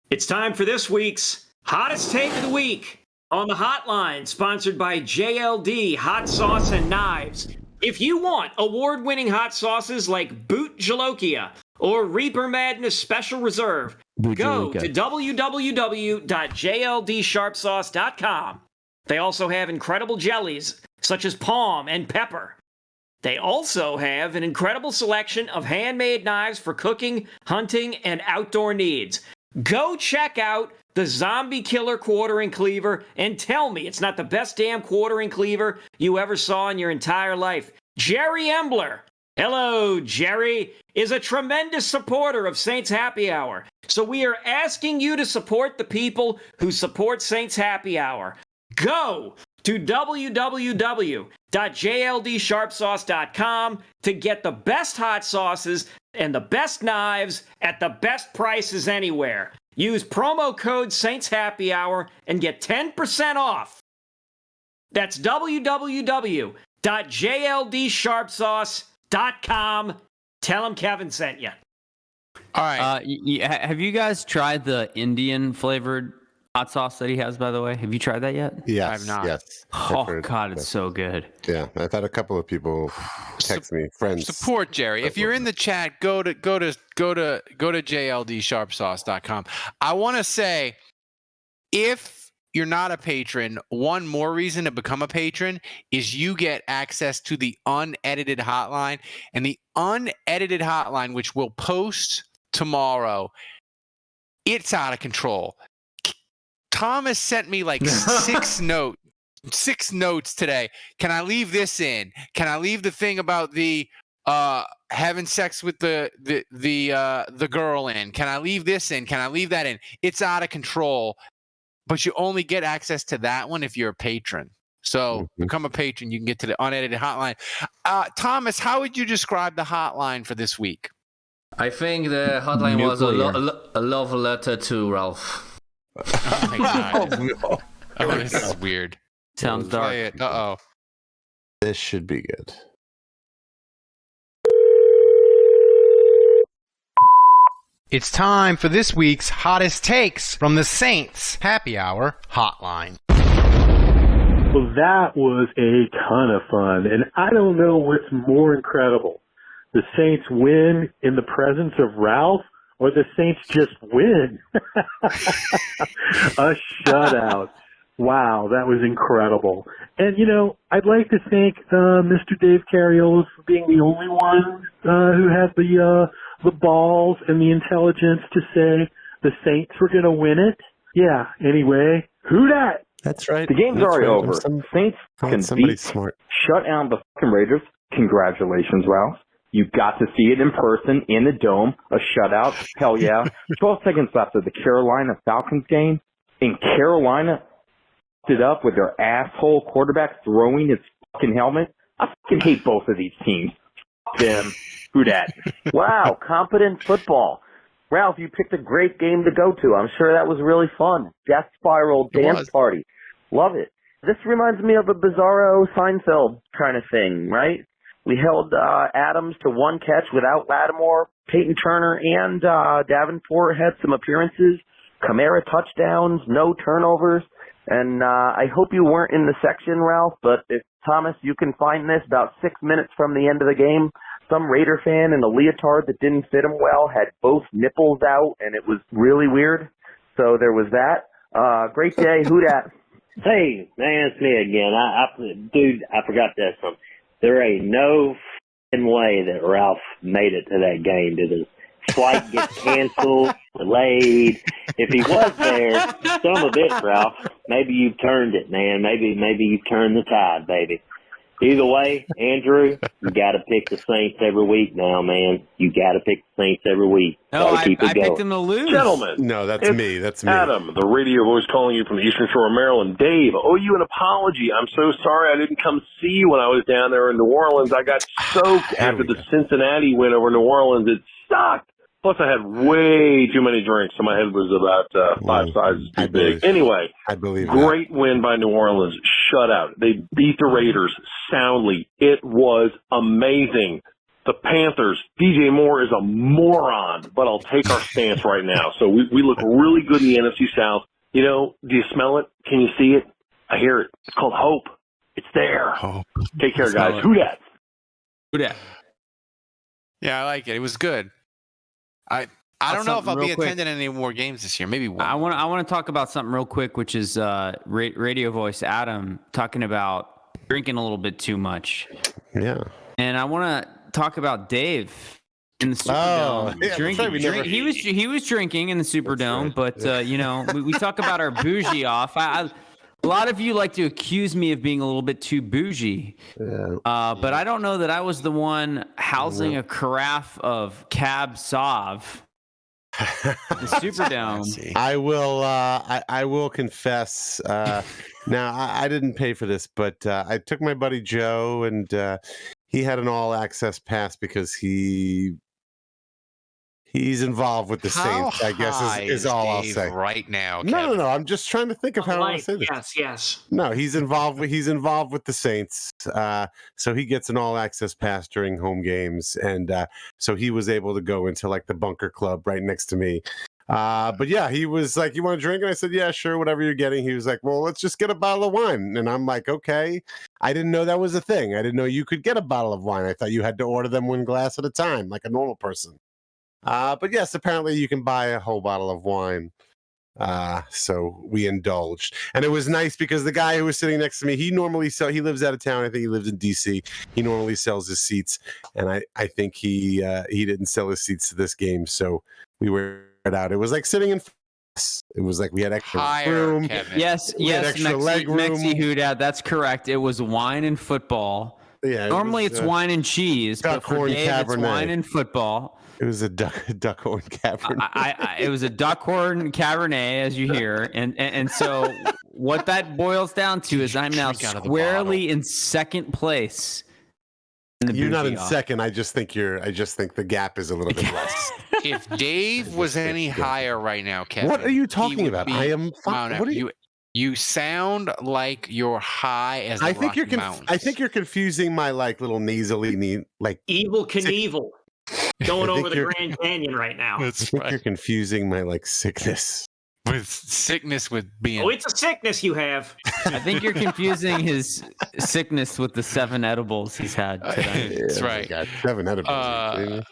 It's time for this week's hottest take of the week on the Hotline, sponsored by JLD Hot Sauce and Knives. If you want award-winning hot sauces like Boot Jalokia or Reaper Madness Special Reserve, go to www.jldsharpsauce.com. They also have incredible jellies such as palm and pepper. They also have an incredible selection of handmade knives for cooking, hunting, and outdoor needs. Go check out the Zombie Killer Quartering Cleaver and tell me it's not the best damn quartering cleaver you ever saw in your entire life. Jerry Embler, hello, Jerry, is a tremendous supporter of Saints Happy Hour. So we are asking you to support the people who support Saints Happy Hour. Go to www.jldsharpsauce.com to get the best hot sauces and the best knives at the best prices anywhere. Use promo code Saints Happy Hour and get 10% off. That's www.jldsharpsauce.com. Tell them Kevin sent you. All right. Have you guys tried the Indian flavored hot sauce that he has, by the way? Have you tried that yet? Yes, I've not. Yes. Oh, God, it's so good. Yeah, I've had a couple of people text me, friends. Support Jerry. If you're in the chat, go to jldsharpsauce.com. I want to say, if you're not a patron, one more reason to become a patron is you get access to the unedited hotline, and the unedited hotline, which we'll post tomorrow. It's out of control. Thomas sent me like six notes today. Can I leave this in? Can I leave the thing about the having sex with the girl in? Can I leave this in? Can I leave that in? It's out of control, but you only get access to that one if you're a patron. So become a patron. You can get to the unedited hotline. Thomas, how would you describe the hotline for this week? I think the hotline was a love letter to Ralph. Oh my God. Oh, this is weird. Sounds dark. Uh-oh. This should be good. It's time for this week's hottest takes from the Saints Happy Hour Hotline. Well, that was a ton of fun, and I don't know what's more incredible. The Saints win in the presence of Ralph, or the Saints just win. A shutout. Wow, that was incredible. And, you know, I'd like to thank Mr. Dave Carriola for being the only one who had the balls and the intelligence to say the Saints were going to win it. Yeah, anyway, who dat? That's right. The game's already over. Saints can beat, smart. shut down the fucking Raiders. Congratulations, Ralph. You got to see it in person in the dome, a shutout. Hell yeah. 12 seconds left of the Carolina Falcons game, and Carolina stood up with their asshole quarterback throwing his fucking helmet. I fucking hate both of these teams. Fuck them. Who dat? Wow, competent football. Ralph, you picked a great game to go to. I'm sure that was really fun. Death Spiral dance party. Love it. This reminds me of a Bizarro Seinfeld kind of thing, right? We held Adams to one catch without Lattimore. Payton Turner and Davenport had some appearances. Kamara touchdowns, no turnovers. And I hope you weren't in the section, Ralph, but if Thomas, you can find this about 6 minutes from the end of the game. Some Raider fan in a leotard that didn't fit him well had both nipples out, and it was really weird. So there was that. Great day. Who dat? Hey, man, it's me again. Dude, I forgot that something. There ain't no f***ing way that Ralph made it to that game. Did his flight get canceled, delayed? If he was there, some of it, Ralph, maybe you've turned it, man. Maybe you've turned the tide, baby. Either way, Andrew, you got to pick the Saints every week now, man. You got to pick the Saints every week. No, I picked them to lose. Gentlemen. No, that's me. That's me. Adam, the radio voice calling you from the Eastern Shore of Maryland. Dave, owe you an apology. I'm so sorry I didn't come see you when I was down there in New Orleans. I got soaked after the Cincinnati win over New Orleans. It sucked. Plus, I had way too many drinks, so my head was about 5 sizes too big. Anyway, I believe great win by New Orleans. Shutout. They beat the Raiders soundly. It was amazing. The Panthers, DJ Moore is a moron, but I'll take our stance right now. So we look really good in the NFC South. You know, do you smell it? Can you see it? I hear it. It's called hope. It's there. Hope. Take care, guys. Who dat? Who dat? Yeah, I like it. It was good. I don't know if I'll be attending any more games this year. Maybe one. I want to talk about something real quick, which is radio voice Adam talking about drinking a little bit too much. Yeah. And I want to talk about Dave in the Superdome. Yeah, he was drinking in the Superdome, but you know, we talk about our bougie off. A lot of you like to accuse me of being a little bit too bougie, but I don't know that I was the one housing a carafe of Cab Sauv. The Superdome. I will confess. Now I didn't pay for this, but I took my buddy Joe, and he had an all-access pass because he's involved with the Saints. I guess is all I'll say right now. No. I'm just trying to think of how I say this. Yes. No, he's involved with the Saints. So he gets an all-access pass during home games, and so he was able to go into like the Bunker Club right next to me. But yeah, he was like, "You want to drink?" And I said, "Yeah, sure, whatever you're getting." He was like, "Well, let's just get a bottle of wine." And I'm like, "Okay." I didn't know that was a thing. I didn't know you could get a bottle of wine. I thought you had to order them one glass at a time, like a normal person. But yes, apparently you can buy a whole bottle of wine. So we indulged, and it was nice because the guy who was sitting next to me, he lives out of town. I think he lives in DC. He normally sells his seats, and I think he didn't sell his seats to this game. So we were out. It was like sitting in. It was like we had extra room. Kevin. Yes, extra leg room. Mexi Houdat, that's correct. It was wine and football. Yeah. Normally it's wine and cheese, but for Dave, it's wine and football. It was a duckhorn Cabernet. It was a duckhorn Cabernet, as you hear, and so what that boils down to is I'm now squarely in second place. You're not in second. I just think the gap is a little bit less. If Dave was any higher right now, Kevin, what are you talking about? I am. What are you? You sound like you're high as I think you're confusing my like little nasally like Evil Knievel going over the Grand Canyon right now. That's right. You're confusing my like sickness. With being. Oh, it's a sickness you have. I think you're confusing his sickness with the 7 edibles he's had today. That's right. Got 7 edibles.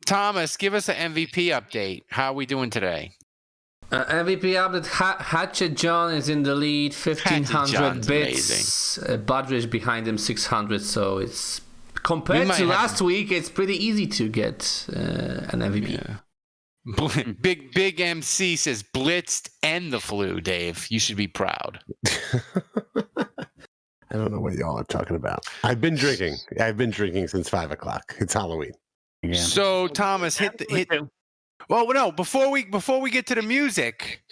Thomas, give us an MVP update. How are we doing today? MVP update. Hatchet John is in the lead, 1,500 bits. Budrich behind him, 600. So it's compared to last week, it's pretty easy to get an MVP. Yeah. Big MC says blitzed and the flu, Dave. You should be proud. I don't know what y'all are talking about. I've been drinking since 5:00. It's Halloween. Yeah. So Thomas, hit. Well, no. Before we get to the music,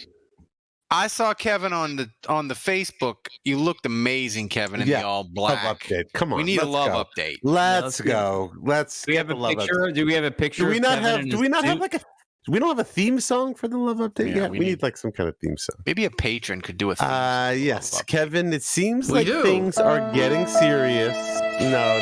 I saw Kevin on the Facebook. You looked amazing, Kevin, in the all black. Love update. Come on, we need a love update. Let's go. Let's. Do we have a picture? Do we have a picture? Do we not have like a? We don't have a theme song for the love update yet. We need like some kind of theme song. Maybe a patron could do a theme song. Yes, Kevin. It seems like things are getting serious. No.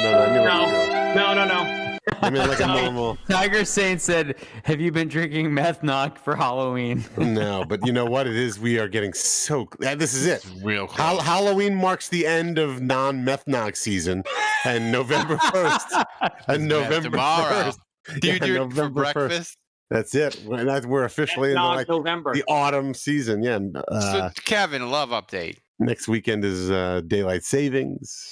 I mean, like a normal. Tiger Saint said, "Have you been drinking meth knock for Halloween?" No, but you know what it is? We are getting so. This is it. Real close. Halloween marks the end of non-meth knock season, and November 1st. And November tomorrow. 1st. Do you do it for breakfast? 1st. That's it. We're officially in November. The autumn season. Yeah. So, Kevin, love update. Next weekend is daylight savings.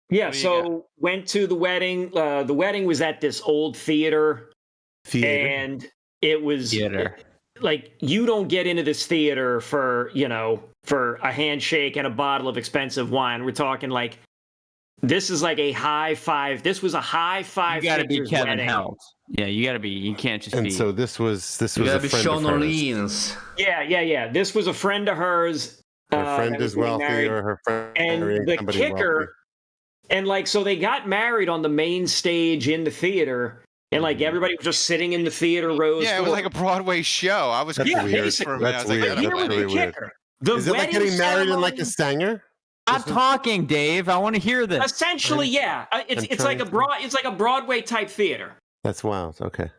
Yeah. So went to the wedding. The wedding was at this old theater. And it was like you don't get into this theater for a handshake and a bottle of expensive wine. We're talking like this is like a high five. This was a high five. You got to be Kevin wedding. Held. Yeah, you got to be. You can't just be. And so this was a friend Sean of Orleans. Yeah. This was a friend of hers. Her friend is wealthy, or her friend. And the kicker, And like, so they got married on the main stage in the theater, and like everybody was just sitting in the theater rows. Yeah, it was like a Broadway show. I was confused for a minute. I was like, That's really weird. Is it like getting married in like a Stanger? I'm talking, Dave. I want to hear this. Essentially, yeah. It's like a Broadway type theater. That's wild. Okay.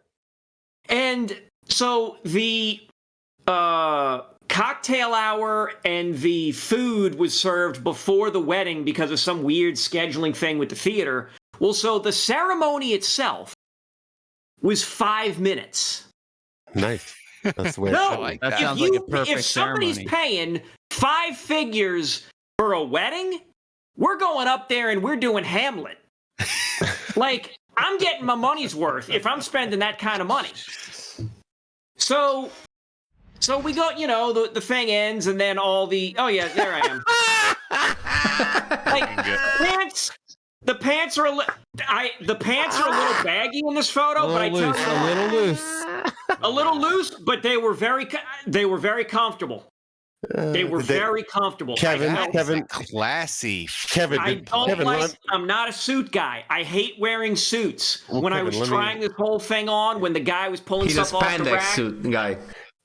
And so the cocktail hour and the food was served before the wedding because of some weird scheduling thing with the theater. Well, so the ceremony itself was 5 minutes. Nice. That's the way that sounds like a perfect if somebody's ceremony. paying 5 figures for a wedding, we're going up there and we're doing Hamlet. Like, I'm getting my money's worth if I'm spending that kind of money. So we go, the thing ends, and then all the, oh yeah, there I am. Like, the pants are a little baggy in this photo, but I tell you, a little loose. A little loose, but they were very comfortable. They were very comfortable. Kevin, classy. Kevin, I'm not a suit guy. I hate wearing suits. When I was trying this whole thing on, when the guy was pulling stuff off the rack, suit guy.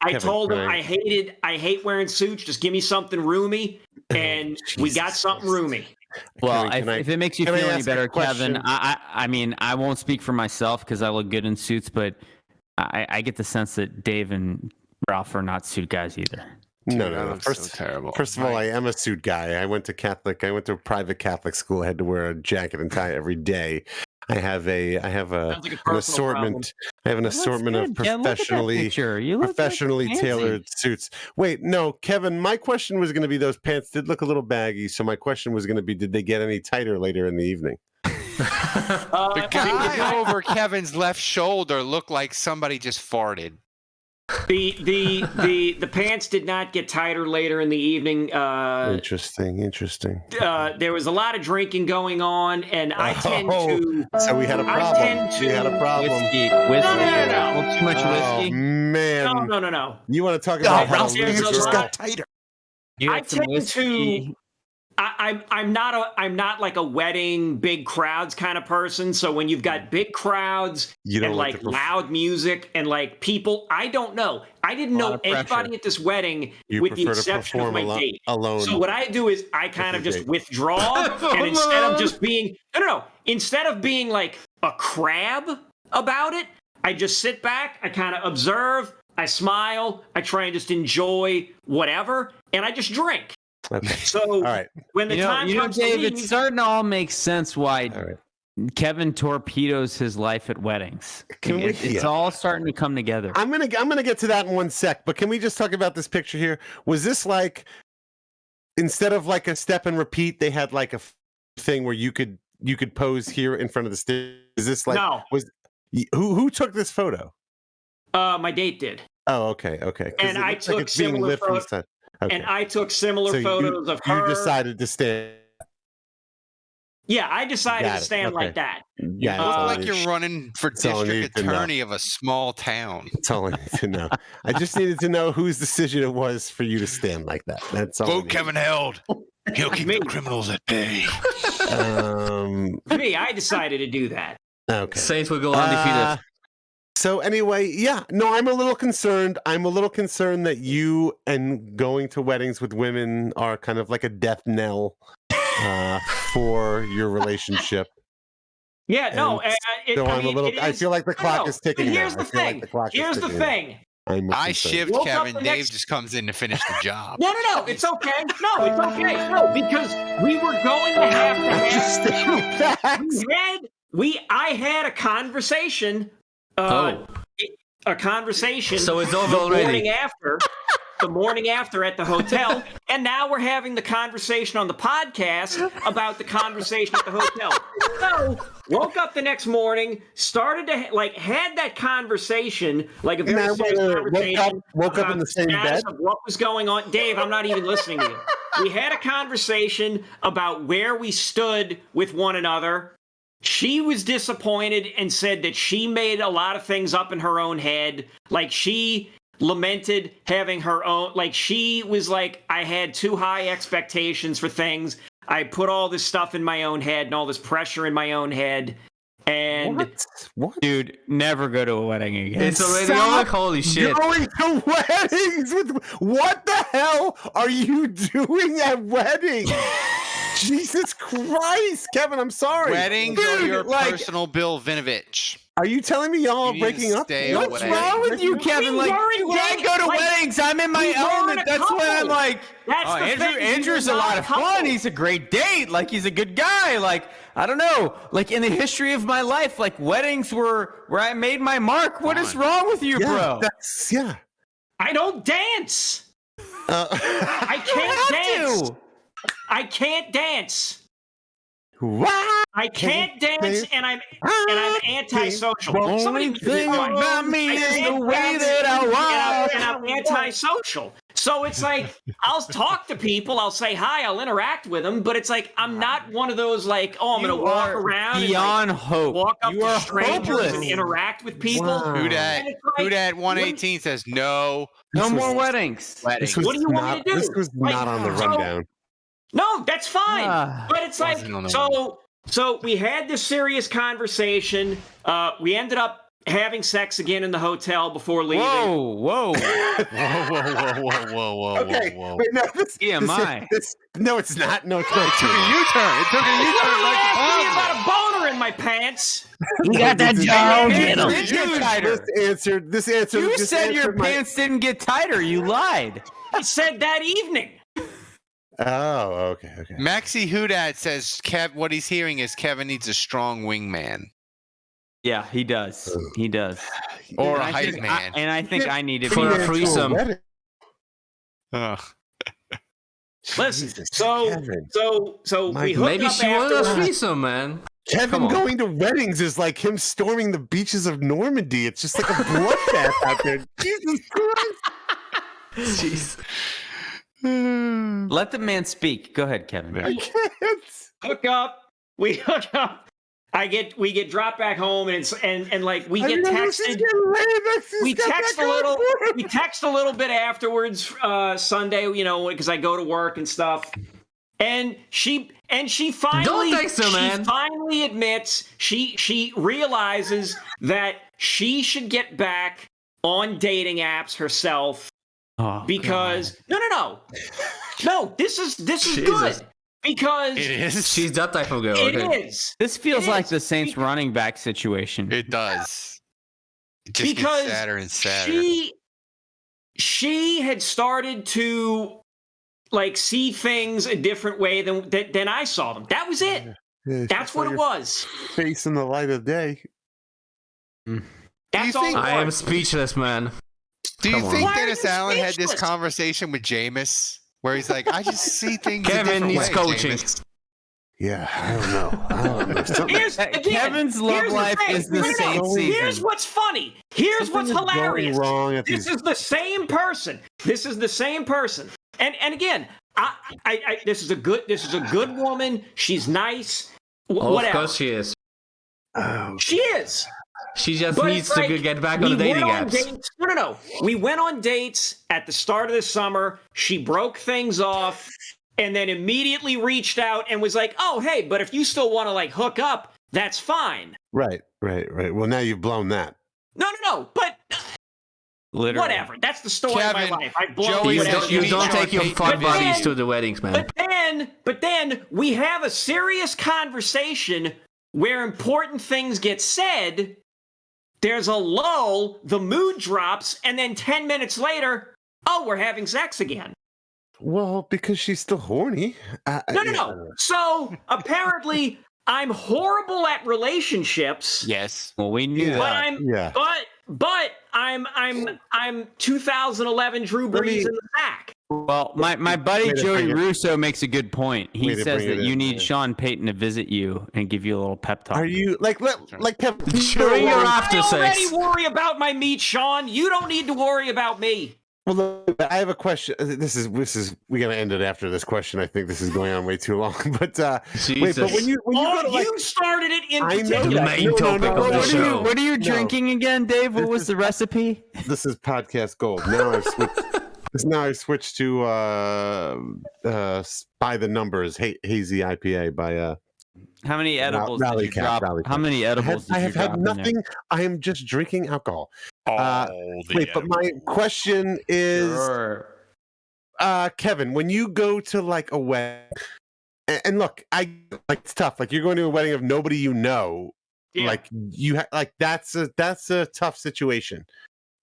I told him I hate wearing suits. Just give me something roomy, and we got something roomy. Well, if it makes you feel any better, Kevin, I mean, I won't speak for myself because I look good in suits, but I get the sense that Dave and Ralph are not suit guys either. No. First of all, I am a suit guy. I went to a private Catholic school. I had to wear a jacket and tie every day. I have an assortment. I have an assortment of professionally tailored suits. Wait, no, Kevin. My question was going to be, those pants did look a little baggy. So my question was going to be, did they get any tighter later in the evening? The guy over Kevin's left shoulder looked like somebody just farted. The pants did not get tighter later in the evening. Interesting. There was a lot of drinking going on, and I tend to. So we had a problem. Whiskey. No. Too much whiskey. Man. No. You want to talk about how it just got tighter? I tend to. I'm not like a wedding big crowds kind of person. So when you've got big crowds and like loud music and like people, I don't know. I didn't know anybody at this wedding with the exception of my date. Alone. So what I do is I kind of just withdraw, and instead of just being instead of being like a crab about it, I just sit back, I kind of observe, I smile, I try and just enjoy whatever, and I just drink. Okay. So all right. When the time comes, Dave, it's starting to all make sense why Kevin torpedoes his life at weddings. It's all starting to come together. I'm gonna get to that in one sec, but can we just talk about this picture here? Was this like, instead of like a step and repeat, they had like a thing where you could pose here in front of the stage? Is this like who took this photo? My date did. Oh, okay. And I took similar photos. Okay. And I took similar photos of her. You decided to stand. Yeah, I decided to stand like that. Yeah, you look like you're running for district attorney of a small town. That's all I need to know. I just needed to know whose decision it was for you to stand like that. That's all. Vote Kevin Held. He'll keep the criminals at bay. Me, I decided to do that. Okay. Saints will go undefeated. So anyway, I'm a little concerned. I'm a little concerned that you and going to weddings with women are kind of like a death knell for your relationship. Yeah, no. I feel like the clock is ticking. Here's the thing. Here's the thing. I shift Kevin. Dave just comes in to finish the job. No. It's okay. No, it's okay. No, because we were going to have I had a conversation. A conversation. So it's over already. The morning after at the hotel, and now we're having the conversation on the podcast about the conversation at the hotel. So woke up the next morning, started to had that conversation, like a very serious conversation. Woke up in the same bed. Of what was going on, Dave? I'm not even listening to you. We had a conversation about where we stood with one another. She was disappointed and said that she made a lot of things up in her own head. Like, she lamented having her own, like, she was like, I had too high expectations for things. I put all this stuff in my own head and all this pressure in my own head. And what? Dude, never go to a wedding again. It's already on. Holy shit. Going to weddings with what the hell are you doing at weddings? Jesus Christ, Kevin, I'm sorry. Weddings are your personal Bill Vinovich. Are you telling me y'all are breaking up? What's wrong with you, Kevin? Like, when I go to weddings, I'm in my element. That's when I'm like, Andrew's a lot of fun. He's a great date. Like, he's a good guy. Like, I don't know. Like, in the history of my life, like, weddings were where I made my mark. What is wrong with you, bro? I don't dance. I can't dance. I can't dance. What? I can't dance, and I'm antisocial. Only thing about me is the way that I walk. And I'm antisocial. So it's like, I'll talk to people, I'll say hi, I'll interact with them, but it's like, I'm not one of those like, oh, I'm going to walk around beyond and hope. Walk up You to are strangers hopeless. and interact with people. Wow. Who dat 118 says no. No more weddings. What do you want me to do? This was not on the rundown. No, that's fine. But it's like, so we had this serious conversation. We ended up having sex again in the hotel before leaving. Whoa. Okay, wait, no, TMI. No, it's not. No, it's not. It took a U-turn. It took a U-turn. Like about a boner in my pants. You got that This answer. You said your pants didn't get tighter. You lied. I said that evening. Oh, okay. Maxie Houdat says what he's hearing is Kevin needs a strong wingman. Yeah, he does. He does. Or a I hype think man. I think I need to For be a threesome. Listen, so we hooked Maybe up she wanted a afterwards. threesome, man. Kevin going to weddings is like him storming the beaches of Normandy. It's just like a bloodbath out there. Jesus Christ. Jeez. Let the man speak. Go ahead, Kevin. I can't. Hook up. We hook up. We get dropped back home, and like we get texted. We text a little bit afterwards, Sunday, because I go to work and stuff. And she finally Don't text her, man. finally admits she realizes that she should get back on dating apps herself. Because no, this is good. Because it is. She's that type of girl. It okay. is. This feels like the Saints running back situation. It does. It just gets sadder and sadder. She had started to like see things a different way than I saw them. That was it. Yeah, That's what it was. Face in the light of day. That's all. I am speechless, man. Do you think Why are Dennis you Allen had this speechless? conversation with Jameis? Where he's like, I just see things. Kevin needs coaching. Jameis. Yeah, I don't know. Kevin's love life is the Saints season. Here's what's funny. Here's what's hilarious. Wrong This is the same person. And again, I this is a good woman. She's nice. Whatever. Of course she is. She is. She just But needs it's to like, get back on the dating went on apps. dates. No. We went on dates at the start of the summer. She broke things off and then immediately reached out and was like, oh, hey, but if you still want to like hook up, that's fine. Right. Well, now you've blown that. No. But Literally. whatever. That's the story Kevin, of my life. I've blown Joey, whatever. You don't take your fuck buddies to the weddings, man. But then we have a serious conversation where important things get said. There's a lull, the mood drops, and then 10 minutes later, oh, we're having sex again. Well, because she's still horny. No. So apparently, I'm horrible at relationships. Yes. Well, we knew that. But I'm 2011 Drew Brees in the sack. Well, my buddy Joey Russo makes a good point. He says that you need Sean Payton to visit you and give you a little pep talk. Are you like Kevin? During your after I already sex. worry about my meat, Sean. You don't need to worry about me. Well, look, I have a question. This is we're gonna end it after this question. I think this is going on way too long. But wait, but when you go to, like, you started it in I know particular. that. Main topic of the show. What are you drinking again, Dave? What was the recipe? This is podcast gold. Now I've switched. Now I switched to by the numbers hazy IPA by How many edibles did you drop? How many edibles did I you have drop had in there? nothing. I am just drinking alcohol. Wait, but my question is, Kevin, when you go to like a wedding, and look, it's tough. Like you're going to a wedding of nobody you know. Yeah. Like that's a tough situation.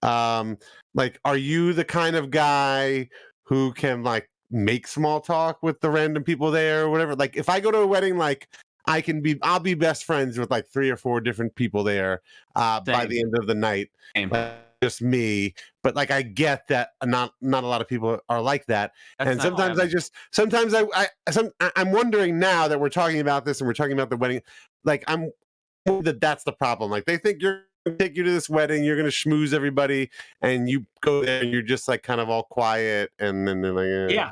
Like, are you the kind of guy who can like make small talk with the random people there or whatever? Like, if I go to a wedding, like I'll be best friends with like 3 or 4 different people there by the end of the night. Just me, but like I get that not a lot of people are like that. That's And sometimes I'm wondering now that we're talking about this and we're talking about the wedding, like I'm that's the problem. Like they think you're gonna take you to this wedding, you're gonna schmooze everybody, and you go there and you're just like kind of all quiet, and then they're like, Yeah.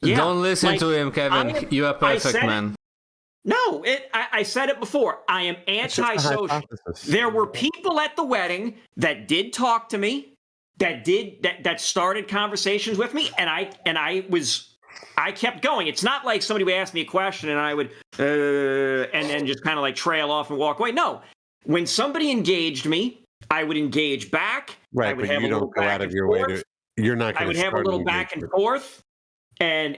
Don't listen Like, to him, Kevin. You are perfect, man. No, I said it before. I am antisocial. There were people at the wedding that did talk to me, that started conversations with me, and I kept going. It's not like somebody would ask me a question and I would and then just kind of like trail off and walk away. No, when somebody engaged me, I would engage back. Right, I would but have you a little don't go back out of and your way forth. to. You're not. I would have a little back and forth. And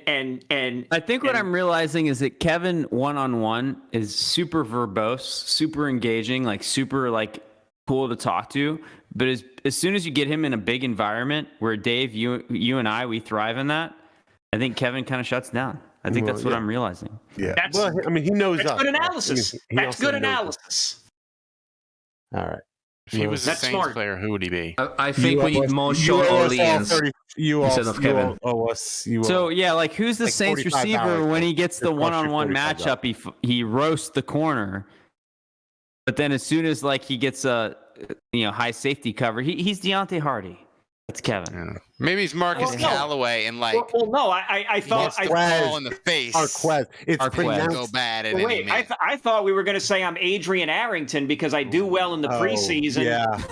I think what I'm realizing is that Kevin one-on-one is super verbose, super engaging, like super like cool to talk to. But as soon as you get him in a big environment where Dave, you and we thrive in that, I think Kevin kind of shuts down. I think that's what I'm realizing. Yeah. I mean, he knows that's us. good analysis. That's good analysis. All right. If he was a That's Saints smart. player, who would he be? I think we need more Sean Orleans instead of Kevin. So yeah, like who's the like Saints receiver when he gets the one-on-one matchup? He roasts the corner, but then as soon as like he gets a high safety cover, he's Deontay Hardy. That's Kevin. Yeah. Maybe he's Marcus Callaway and like. No, I thought the ball in the face. Arquez. It's Arquez go bad. At wait, I thought we were going to say I'm Adrian Arrington because I do well in the preseason,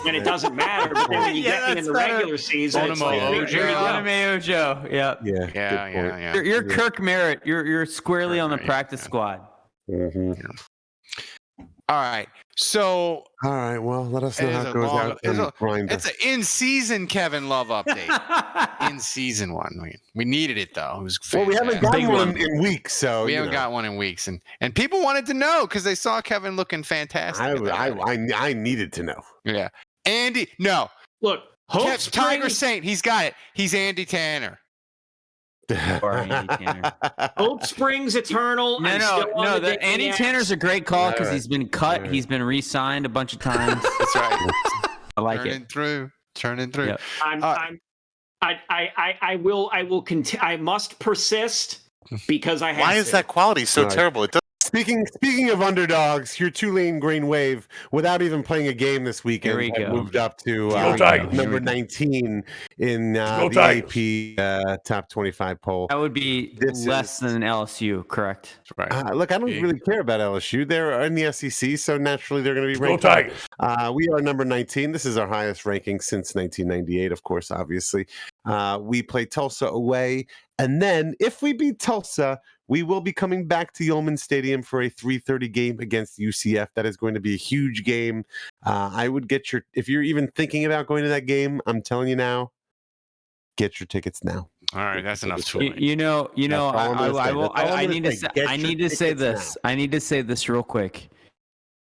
and it doesn't matter. But then when you get me in the regular season, it's like, Ojo. Yeah. You're Kirk Merritt. You're squarely on the practice squad. Mm-hmm. All right. So. All right. Well, let us know how it goes out. It's an in-season Kevin Love update. In-season one. We needed it though. It was we haven't got one in weeks, so we haven't got one in weeks, and people wanted to know because they saw Kevin looking fantastic. I needed to know. Yeah. Andy. No. Look. Tiger Saint. He's got it. He's Andy Tanner. Hope Springs Eternal. No. Andy Tanner's a great call because he's been cut. Right. He's been re-signed a bunch of times. That's right. I like Turning through. Yep. I will continue. I must persist because I have. Why is that quality so terrible? It doesn't. Speaking of underdogs, your Tulane Green Wave, without even playing a game this weekend, moved up to number 19 in the AP top 25 poll. That would be less than up, correct? Right. Look, I don't really care about LSU. They're in the SEC, so naturally they're going to be ranked. Go Tigers! We are number 19. This is our highest ranking since 1998, of course, obviously. We play Tulsa away, and then if we beat Tulsa, we will be coming back to Yulman Stadium for a 3:30 game against UCF. That is going to be a huge game. I would get if you're even thinking about going to that game, I'm telling you now, get your tickets now. All right, that's enough. I need to say this. I need to say this real quick.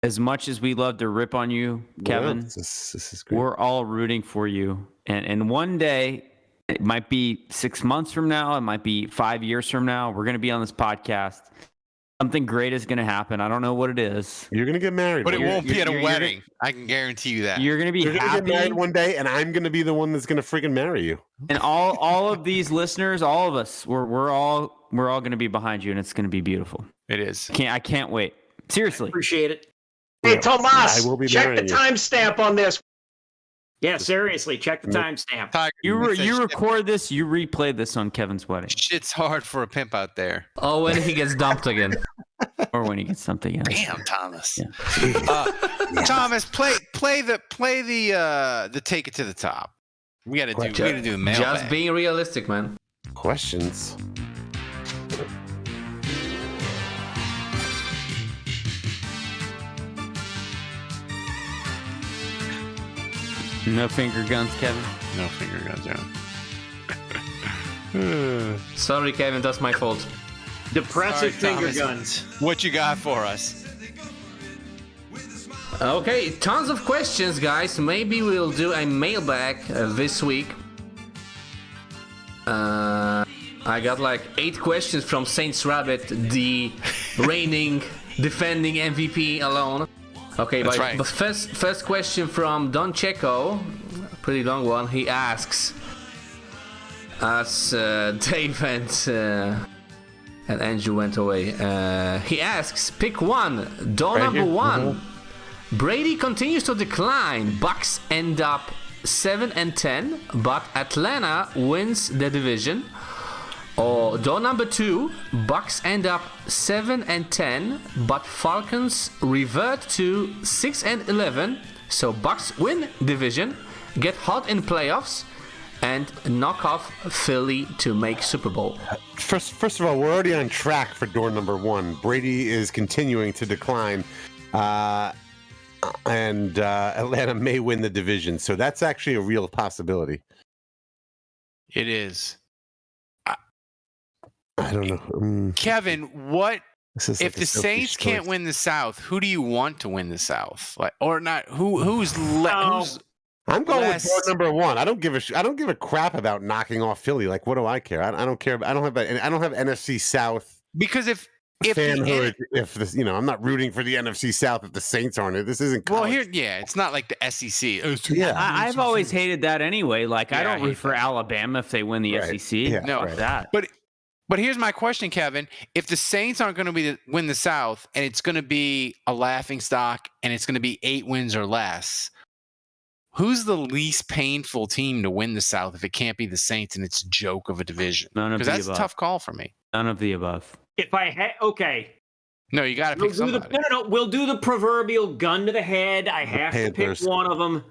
As much as we love to rip on you, Kevin, this is great. We're all rooting for you. And one day, it might be 6 months from now. It might be 5 years from now. We're going to be on this podcast. Something great is going to happen. I don't know what it is. You're going to get married. But it won't be at a wedding. I can guarantee you that. You're going to be happy. Get married one day, and I'm going to be the one that's going to freaking marry you. And all of these listeners, all of us, we're all going to be behind you, and it's going to be beautiful. It is. I can't wait. Seriously. I appreciate it. Hey, Tomas, check the timestamp on this. Yeah, seriously, check the timestamp. You record this, you replay this on Kevin's wedding. Shit's hard for a pimp out there. Oh, when he gets dumped again. Or when he gets dumped again. Damn, Thomas. Yeah. Thomas, play the take it to the top. We gotta do the mailbag. Just being realistic, man. Questions. No finger guns, Kevin. No finger guns, Sorry, Kevin, that's my fault. Depressive finger Thomas. guns. What you got for us? Okay, tons of questions, guys. Maybe we'll do a mailbag this week. I got like 8 questions from Saints Rabbit, the reigning, defending MVP alone. Okay, That's but, right. but first question from Don Checo, pretty long one. He asks, as Dave and Andrew went away, he asks, pick one, door Right number here. 1. Brady continues to decline. Bucks end up 7-10, but Atlanta wins the division. Or door number 2, Bucks end up 7-10, but Falcons revert to 6-11. So Bucks win division, get hot in playoffs, and knock off Philly to make Super Bowl. First of all, we're already on track for door number 1. Brady is continuing to decline, and Atlanta may win the division. So that's actually a real possibility. It is. I don't know. Kevin, what This is if like a the selfish Saints can't choice. win the South? Who do you want to win the South? Like, or not? Who's less? I'm going with door number 1. I don't give a crap about knocking off Philly. Like, what do I care? I don't care. I don't have NFC South Because if fanhood. If this, I'm not rooting for the NFC South if the Saints aren't it. This isn't. well, college. it's not like the SEC. I've always hated that anyway. Like, I Yeah, I don't hate root for Alabama if they win the Right. SEC. Yeah, No, Fuck that. But here's my question, Kevin. If the Saints aren't going to win the South, and it's going to be a laughing stock, and it's going to be 8 wins or less, who's the least painful team to win the South if it can't be the Saints and it's a joke of a division? None of Because the that's above. a tough call for me. None of the above. If I had, okay. No, you got to We'll pick do somebody. no. We'll do the proverbial gun to the head. I have to Panthers. pick one of them.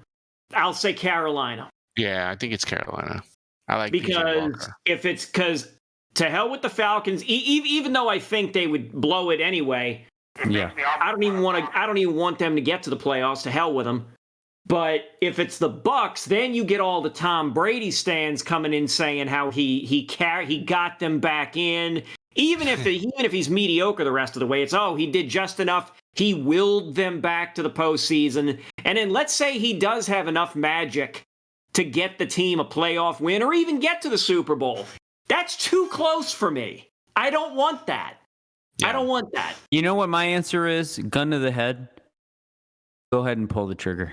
I'll say Carolina. Yeah, I think it's Carolina. I like PJ Because Walker. To hell with the Falcons, even though I think they would blow it anyway. Yeah. I don't even want them to get to the playoffs. To hell with them. But if it's the Bucks, then you get all the Tom Brady stands coming in saying how he got them back in. Even if he's mediocre the rest of the way, it's he did just enough. He willed them back to the postseason. And then let's say he does have enough magic to get the team a playoff win or even get to the Super Bowl. That's too close for me. I don't want that. Yeah. I don't want that. You know what my answer is? Gun to the head. Go ahead and pull the trigger.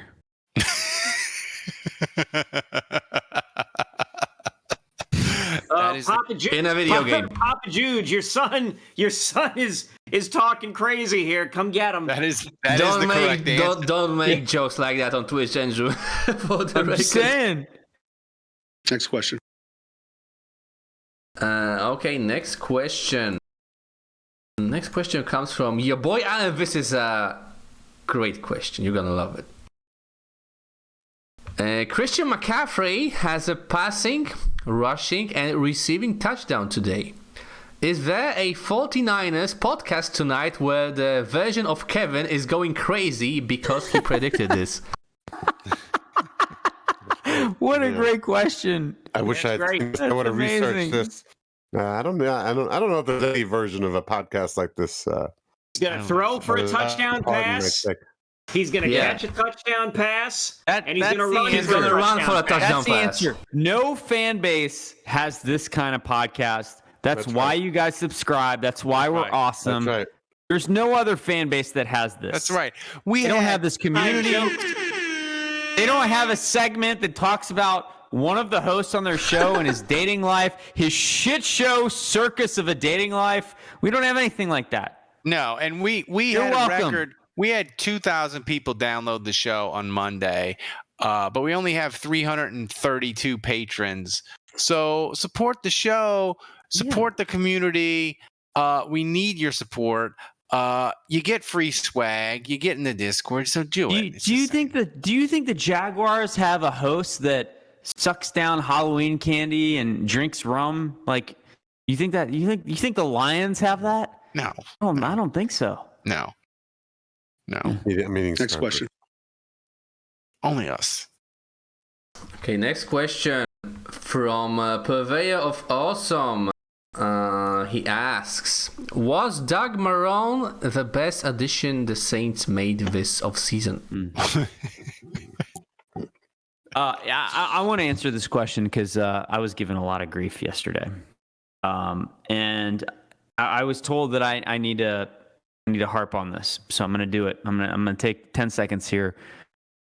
Papa Jude, in a video game. Papa Jude, your son is talking crazy here. Come get him. That is the correct answer. Don't make jokes like that on Twitch, Andrew. For the I'm record. just saying. Next question. Okay, next question. Next question comes from your boy Alan. This is a great question. You're gonna love it. Christian McCaffrey has a passing, rushing, and receiving touchdown today. Is there a 49ers podcast tonight where the version of Kevin is going crazy because he predicted this? What a great question. I wish I would have researched this. I don't know if there's any version of a podcast like this. He's gonna throw for a touchdown pass. He's gonna catch a touchdown pass, and he's gonna run. He's gonna run for a touchdown That's the pass. answer. No fan base has this kind of podcast. That's why you guys subscribe. That's why we're awesome. That's right. There's no other fan base that has this. That's right. We don't have this community. They don't have a segment that talks about one of the hosts on their show and his dating life, his shit show circus of a dating life. We don't have anything like that. No, and we You're had welcome. a record. We had 2,000 people download the show on Monday, but we only have 332 patrons. So support the show, support the community. We need your support. You get free swag. You get in the Discord. So do it. Do you think the Jaguars have a host that sucks down Halloween candy and drinks rum. Like, you think the Lions have that? No. Oh, I don't think so. No. Next question. Only us. Okay, next question from Purveyor of Awesome. He asks, was Doug Marrone the best addition the Saints made this offseason? I want to answer this question because I was given a lot of grief yesterday. And I was told that I need to harp on this. So I'm going to do it. I'm going to take 10 seconds here.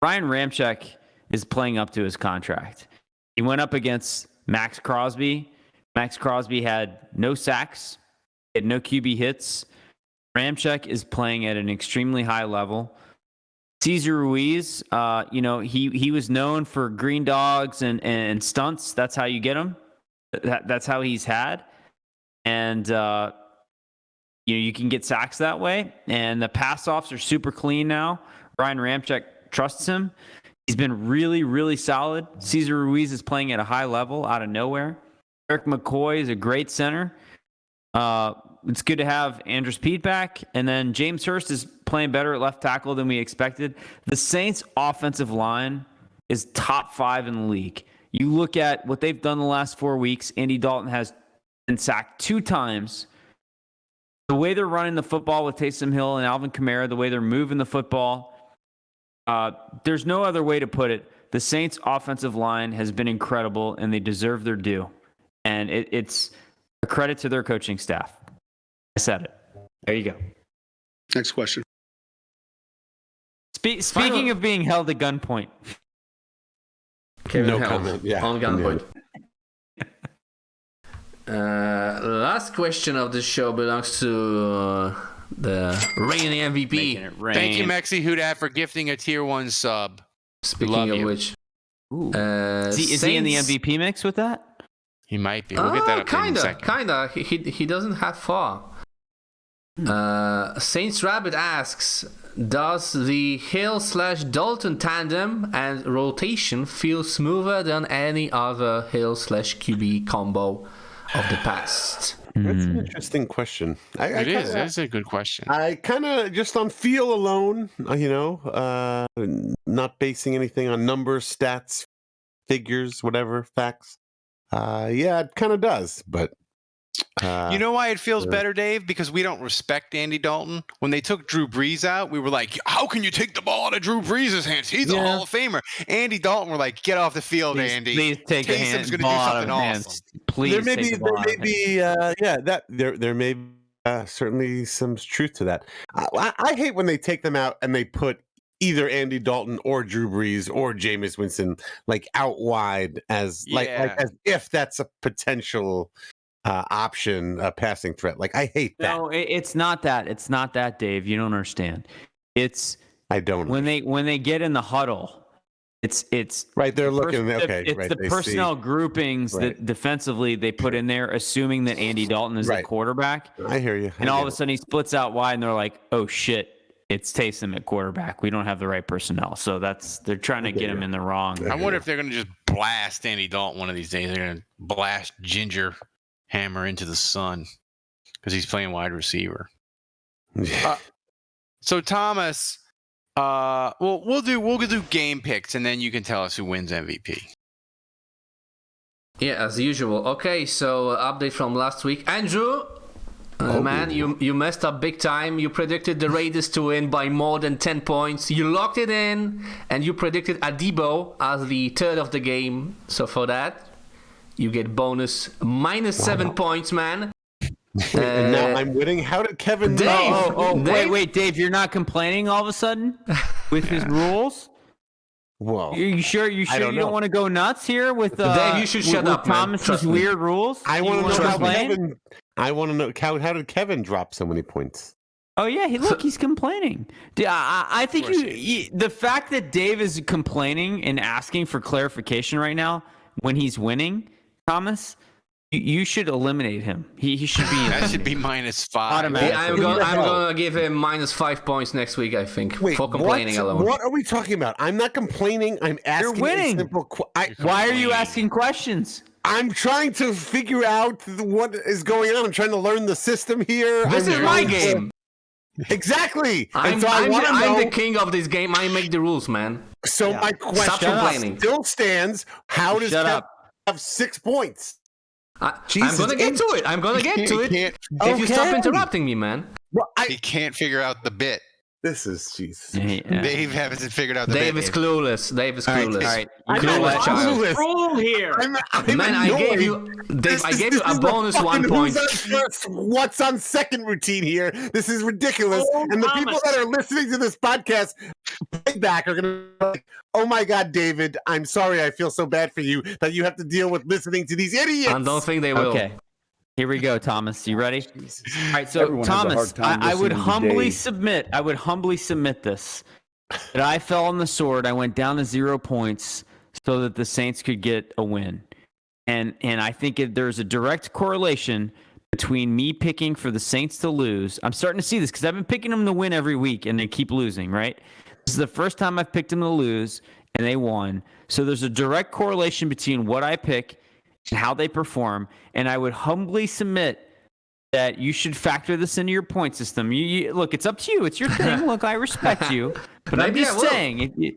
Ryan Ramczyk is playing up to his contract. He went up against Max Crosby. Max Crosby had no sacks, had no QB hits. Ramczyk is playing at an extremely high level. Cesar Ruiz, he was known for green dogs and stunts. That's how you get him. That's how he's had. And, you can get sacks that way. And the pass-offs are super clean now. Ryan Ramczyk trusts him. He's been really, really solid. Cesar Ruiz is playing at a high level out of nowhere. Eric McCoy is a great center. It's good to have Andrews Pete back. And then James Hurst is playing better at left tackle than we expected. The Saints' offensive line is top 5 in the league. You look at what they've done the last 4 weeks. Andy Dalton has been sacked 2 times. The way they're running the football with Taysom Hill and Alvin Kamara, the way they're moving the football, there's no other way to put it. The Saints' offensive line has been incredible, and they deserve their due. And it's a credit to their coaching staff. I said it. There you go. Next question. Speaking of being held at gunpoint. Kevin comment. Yeah. On gunpoint. Last question of the show belongs to the reigning MVP. Thank you, Mexi Hudat, for gifting a tier 1 sub. Speaking of which, is he in the MVP mix with that? He might be. We'll get that up in a second. Kinda. He doesn't have far. Saints Rabbit asks, does the Hill/Dalton tandem and rotation feel smoother than any other Hill/QB combo of the past? That's an interesting question. It is. That's a good question. I kind of, just on feel alone, not basing anything on numbers, stats, figures, whatever, facts. Yeah, it kind of does, but... you know why it feels better, Dave? Because we don't respect Andy Dalton. When they took Drew Brees out, we were like, how can you take the ball out of Drew Brees' hands? He's a Hall of Famer. Andy Dalton, we're like, get off the field, Andy. Please take the hand, Taysom's going to do something awesome. Please there may be certainly some truth to that. I hate when they take them out and they put either Andy Dalton or Drew Brees or Jameis Winston out wide as as if that's a potential option, a passing threat. I hate that. No, it's not that. It's not that, Dave. You don't understand. I don't. When they get in the huddle, it's right. They're looking. It's the personnel groupings that defensively they put in there, assuming that Andy Dalton is the quarterback. I hear you. And all of a sudden he splits out wide, and they're like, "Oh shit, it's Taysom at quarterback. We don't have the right personnel." So they're trying to get him in the wrong. I wonder if they're going to just blast Andy Dalton one of these days. They're going to blast Ginger Hammer into the sun because he's playing wide receiver. So Thomas, we'll do game picks, and then you can tell us who wins MVP. Yeah, as usual. Okay, so update from last week. Andrew, man, you messed up big time. You predicted the Raiders to win by more than 10 points. You locked it in, and you predicted Adebo as the third of the game. So for that, you get bonus -7 points, man. And now I'm winning. How did Kevin? Dave, wait, Dave, you're not complaining all of a sudden with his rules? Whoa. You sure you don't want to go nuts here with Dave? You should shut up, Thomas's weird rules. I want to know how Kevin. I want to know how did Kevin drop so many points? Oh yeah, he's complaining. I think the fact that Dave is complaining and asking for clarification right now when he's winning, Thomas, You should eliminate him. He should be. That should be -5. Automatically. I'm gonna give him -5 points next week. I think for complaining alone. What are we talking about? I'm not complaining. I'm asking. You're winning. Why are you asking questions? I'm trying to figure out what is going on. I'm trying to learn the system here. This is my game. Exactly. I'm the king of this game. I make the rules, man. So my question still stands. How does Kev have 6 points? I'm gonna get to it. If you stop interrupting me, man. Well, he can't figure out the bit. This is Jesus. Dave hasn't figured out the bit. Dave is clueless. All right. Clueless child. Rule here. Man, I gave you a bonus 1 point. What's on second routine here? This is ridiculous. And the people that are listening to this podcast back are going to be like, oh my God, David, I'm sorry. I feel so bad for you that you have to deal with listening to these idiots. I don't think they will. Okay. Here we go, Thomas. You ready? All right, so Thomas, I would humbly submit. I would humbly submit this. That I fell on the sword. I went down to 0 points so that the Saints could get a win, and I think there's a direct correlation between me picking for the Saints to lose. I'm starting to see this because I've been picking them to win every week, and they keep losing. Right? This is the first time I've picked them to lose, and they won. So there's a direct correlation between what I pick and how they perform, and I would humbly submit that you should factor this into your point system. You look, it's up to you. It's your thing. Look, I respect you, but I'm just saying,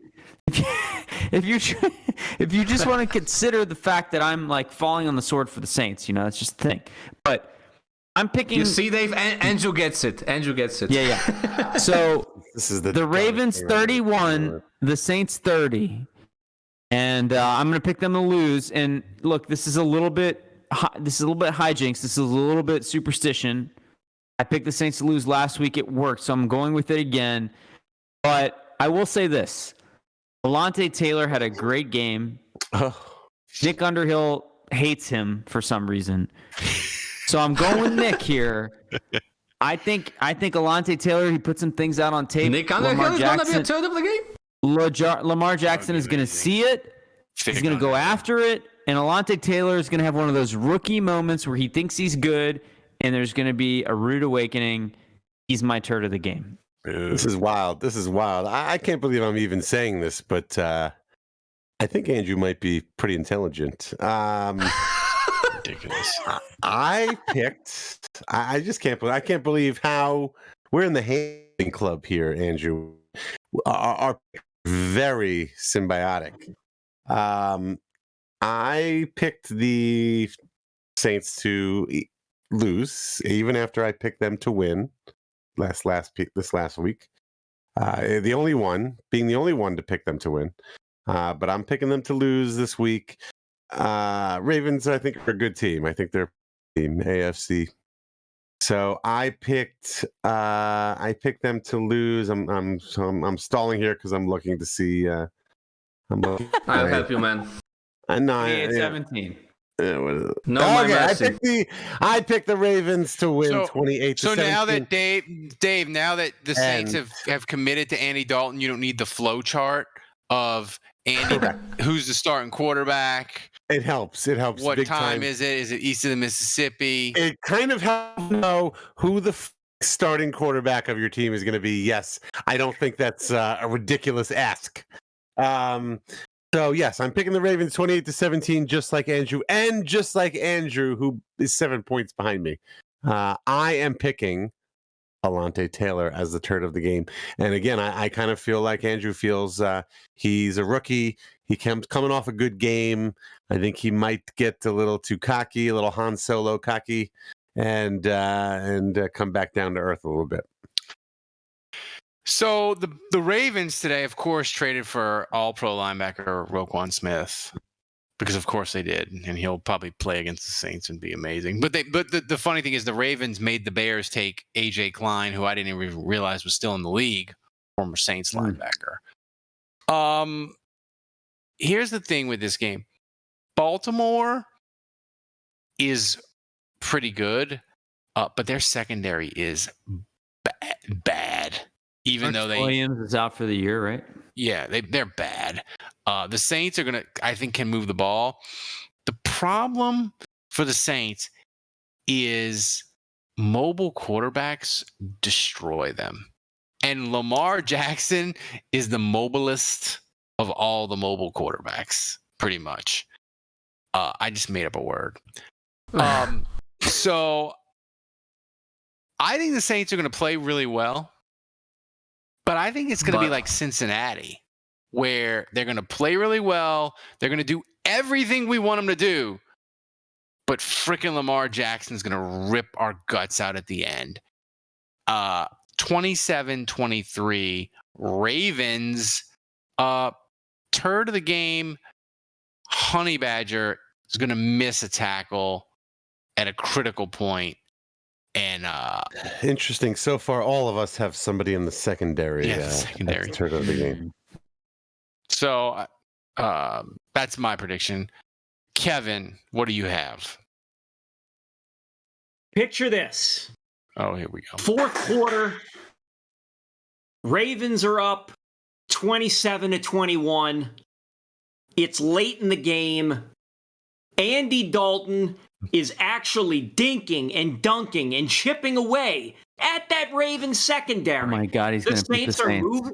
if you just want to consider the fact that I'm like falling on the sword for the Saints, it's just the thing. But I'm picking. You see, Dave, Andrew gets it. Yeah. So this is the Ravens 31, the Saints 30. And I'm going to pick them to lose. And look, this is a little bit hijinks. This is a little bit superstition. I picked the Saints to lose last week. It worked, so I'm going with it again. But I will say this: Alontae Taylor had a great game. Nick Underhill hates him for some reason, so I'm going with Nick here. I think Alontae Taylor, he put some things out on tape. Nick Underhill is going to be a third of the game. Lamar Jackson is going to see it. He's going to go after it. And Alontae Taylor is going to have one of those rookie moments where he thinks he's good, and there's going to be a rude awakening. He's my turd of the game. This is wild. I can't believe I'm even saying this, but I think Andrew might be pretty intelligent. Ridiculous. I just can't believe. I can't believe how we're in the handing club here, Andrew. Our very symbiotic. I picked the Saints to lose, even after I picked them to win this last week. The only one to pick them to win. But I'm picking them to lose this week. Ravens, I think, are a good team. I think they're team AFC. So I picked them to lose. I'm stalling here because I'm looking to see. I'll help you, man. I know. 17. No, okay, I picked the Ravens to win 28-17. So now that Dave, now that the Saints have committed to Andy Dalton, you don't need the flow chart of Andy, who's the starting quarterback. It helps. What big time is it? Is it east of the Mississippi? It kind of helps know who the starting quarterback of your team is going to be. Yes, I don't think that's a ridiculous ask. So yes, I'm picking the Ravens 28-17, just like Andrew, and just like Andrew, who is 7 points behind me. I am picking Alontae Taylor as the turd of the game. And again, I kind of feel like Andrew feels he's a rookie. He coming off a good game. I think he might get a little too cocky, a little Han Solo cocky, and come back down to earth a little bit. So the Ravens today, of course, traded for All-Pro linebacker Roquan Smith because, of course, they did, and he'll probably play against the Saints and be amazing. But the funny thing is, the Ravens made the Bears take AJ Klein, who I didn't even realize was still in the league, former Saints linebacker. Here's the thing with this game: Baltimore is pretty good, but their secondary is bad. Even though Williams is out for the year, right? Yeah, they're bad. The Saints are I think, can move the ball. The problem for the Saints is mobile quarterbacks destroy them. And Lamar Jackson is the mobilest of all the mobile quarterbacks, pretty much. I just made up a word. So I think the Saints are going to play really well, but I think it's going to be like Cincinnati, where they're going to play really well. They're going to do everything we want them to do, but freaking Lamar Jackson's going to rip our guts out at the end. 27-23 Ravens. Turd of the game. Honey Badger is going to miss a tackle at a critical point. And interesting. So far, all of us have somebody in the secondary. Yeah, secondary. Turd of the game. So that's my prediction. Kevin, what do you have? Picture this. Oh, here we go. Fourth quarter. Ravens are up 27-21. It's late in the game. Andy Dalton is actually dinking and dunking and chipping away at that Ravens secondary. Oh my God, he's going to beat the Saints.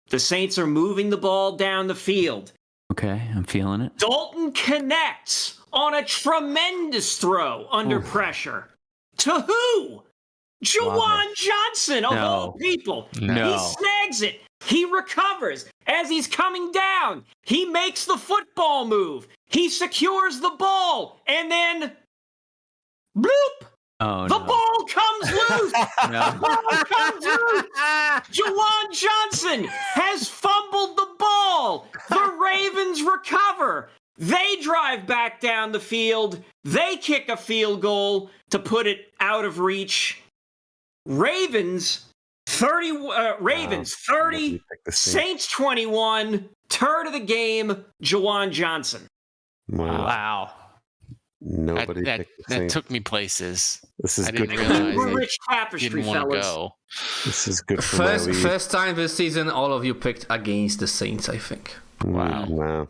The Saints are moving the ball down the field. Okay, I'm feeling it. Dalton connects on a tremendous throw under pressure. To who? Juwan Johnson, of all people. No. He snags it. He recovers. As he's coming down, he makes the football move. He secures the ball. And then, bloop! Oh, the ball comes loose. The ball comes loose. Juwan Johnson has fumbled the ball. The Ravens recover. They drive back down the field. They kick a field goal to put it out of reach. Ravens 30, Saints 21, turd of the game, Juwan Johnson. Wow. Nobody that took me places. This is good. We're Rich Tapestry, fellas. Go. This is good for first time this season all of you picked against the Saints, I think. Wow.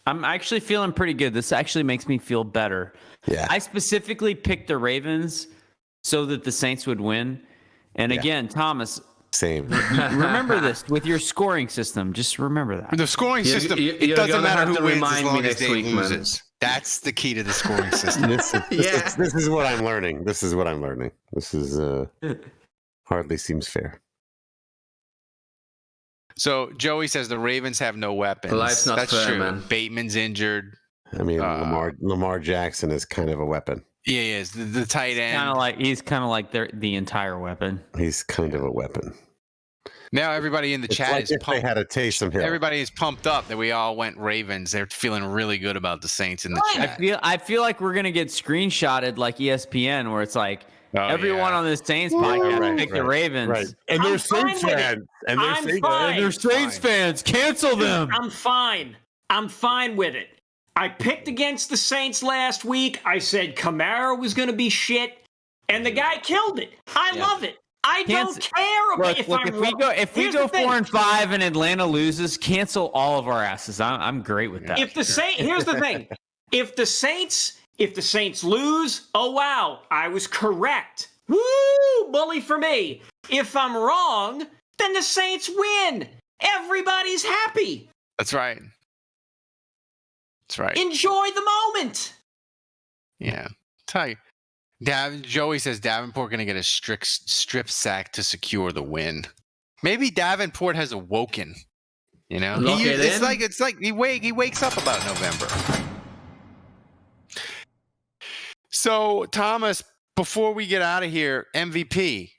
I'm actually feeling pretty good. This actually makes me feel better. Yeah. I specifically picked the Ravens so that the Saints would win. And again, Thomas, same. Remember this with your scoring system. Just remember that. The scoring system, it doesn't matter who wins as long as Dave loses. That's the key to the scoring system. This is what I'm learning. This is hardly seems fair. So Joey says the Ravens have no weapons. Life's not That's fair, true. man. Bateman's injured. I mean, Lamar Jackson is kind of a weapon. Yeah, he is. The tight end. He's kind of like the entire weapon. He's kind of a weapon. Now everybody in the chat is pumped. They had a taste of him. Everybody is pumped up that we all went Ravens. They're feeling really good about the Saints in the chat. I feel like we're gonna get screenshotted like ESPN, where it's like everyone on this Saints podcast picked the Ravens, right? And they're Saints fans, and they're Saints fans. Cancel them. I'm fine with it. I picked against the Saints last week. I said Kamara was going to be shit, and the guy killed it. I love it. I don't care about if we go 4-5 and Atlanta loses, cancel all of our asses. I'm great with that. Here's the thing: if the Saints lose, oh wow, I was correct. Woo, bully for me. If I'm wrong, then the Saints win. Everybody's happy. That's right. Enjoy the moment. Yeah. Tell you. Joey says Davenport going to get a strip sack to secure the win. Maybe Davenport has awoken. You know, it's like he wakes up about November. So Thomas, before we get out of here, MVP,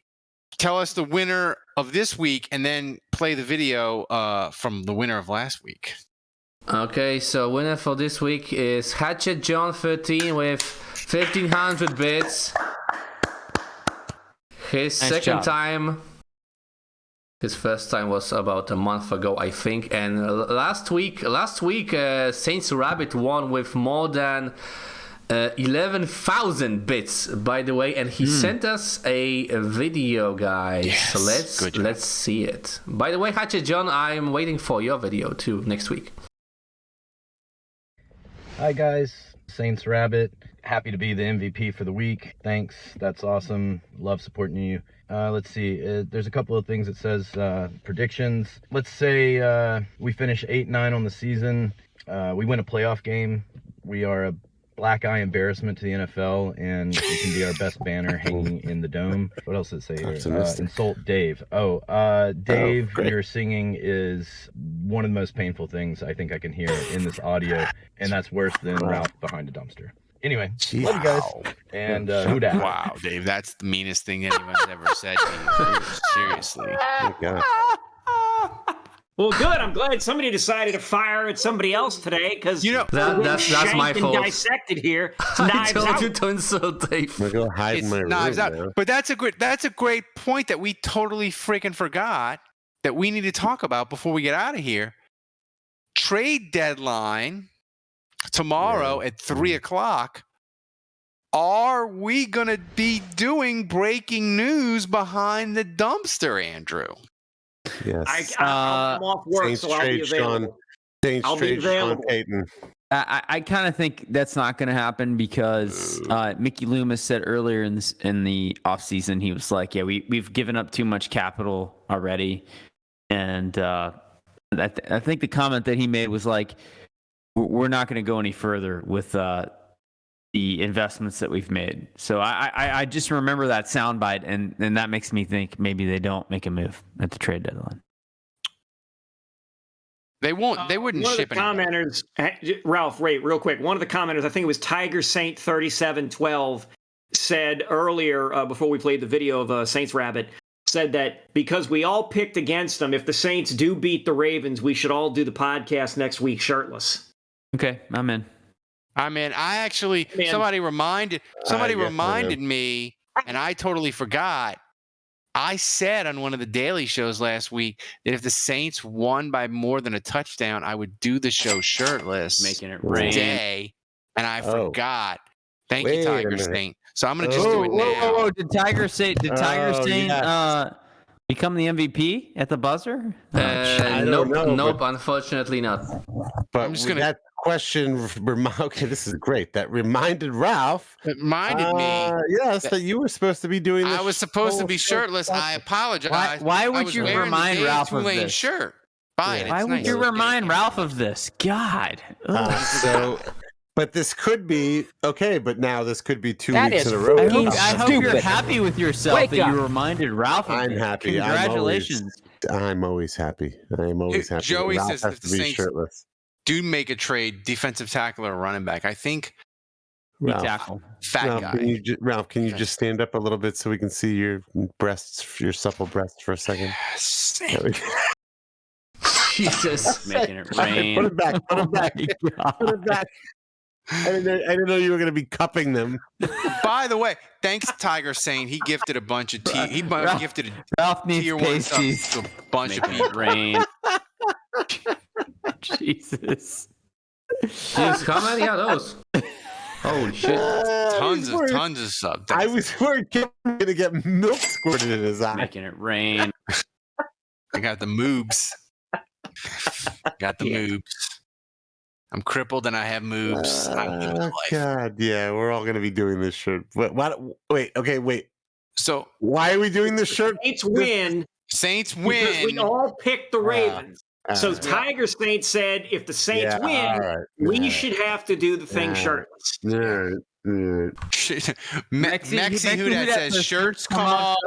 tell us the winner of this week, and then play the video from the winner of last week. Okay, so winner for this week is Hatchet John 13 with 1,500 bits. His second time. His first time was about a month ago, I think. And last week, Saints Rabbit won with more than 11,000 bits, by the way. And he sent us a video, guys. Yes, so let's see it. By the way, Hatchet John, I'm waiting for your video too next week. Hi guys, Saints Rabbit. Happy to be the MVP for the week. Thanks. That's awesome. Love supporting you. Let's see. There's a couple of things it says predictions. Let's say we finish 8-9 on the season. We win a playoff game. We are a black eye embarrassment to the NFL, and it can be our best banner hanging in the dome. What else does it say here? Insult Dave. Dave, your singing is one of the most painful things I think I can hear in this audio, and that's worse than Ralph behind a dumpster. Anyway, love you guys. And who dat? Wow, Dave, that's the meanest thing anyone's ever said to you. Seriously. Well, good. I'm glad somebody decided to fire at somebody else today, because that's my fault. Dissected here. I told you to insult Dave. I'm gonna go hide in my room now. But that's a great point that we totally freaking forgot that we need to talk about before we get out of here. Trade deadline tomorrow at 3:00. Are we gonna be doing breaking news behind the dumpster, Andrew? Yes. I'm off work, Saints so I'll be available. Saints trade Sean Payton. I kind of think that's not going to happen because Mickey Loomis said earlier in the offseason, he was like, yeah, we've given up too much capital already. And I think the comment that he made was like, we're not going to go any further with the investments that we've made. So I just remember that soundbite, and that makes me think maybe they don't make a move at the trade deadline. They won't. They wouldn't ship anything. One of the commenters, Ralph, wait, real quick. One of the commenters, I think it was Tiger Saint 3712, said earlier before we played the video of Saints Rabbit, said that because we all picked against them, if the Saints do beat the Ravens, we should all do the podcast next week shirtless. Okay, I'm in. I actually somebody reminded me, and I totally forgot. I said on one of the daily shows last week that if the Saints won by more than a touchdown, I would do the show shirtless, making it rain today, and I forgot. Thank you, Tiger Saint. So I'm gonna just do it now. Whoa. Did Tiger Saint become the MVP at the buzzer? Nope, unfortunately not. But I'm just gonna. That question, okay, this is great. That reminded Ralph. It reminded me. Yes, that you were supposed to be doing this. I was supposed to be shirtless. I apologize. Why would you remind Ralph of this? Shirt. Fine. Why would you remind Ralph of this? God. But this could be okay. But now this could be 2 weeks in a row. I hope you're happy with yourself that you reminded Ralph of I'm happy. Congratulations. I'm always happy. Joey Ralph says has if the to be Saints shirtless. Do make a trade, defensive tackle or running back. I think tackle. Fat guy. Ralph, can you just stand up a little bit so we can see your breasts, your supple breasts for a second? Jesus, making it rain. Put it back. Put it back. Put it back. I didn't know you were going to be cupping them. By the way, thanks Tiger Saint. He gifted a bunch of tea. He gifted a Ralph needs tier 1 stuff pasties. to a bunch of people. Rain. Jesus. Jeez, how many are those? Holy shit. Tons of stuff. I was worried Kim was going to get milk squirted in his eye. Making it rain. I got the moobs. Moobs. I'm crippled and I have moobs. God, yeah, we're all going to be doing this shirt. Wait. So why are we doing this shirt? Saints win. Because we all picked the Ravens. So Tiger Saint said if the Saints win, we should have to do the thing shirtless. Mexi Hudat says shirts come off,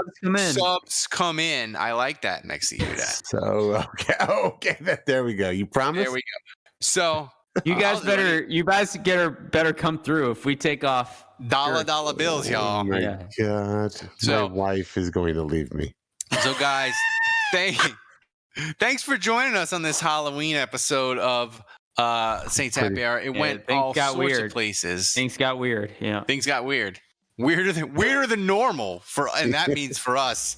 subs come in. I like that, Mexi Hudat. So okay, there we go. You promise? There we go. So you guys better come through if we take off dollar bills, y'all. Oh my God. So, my wife is going to leave me. So guys, thanks for joining us on this Halloween episode of Saints Happy Hour. It went all sorts of places. Things got weird. Yeah. Things got weird. Weirder than normal and that means for us,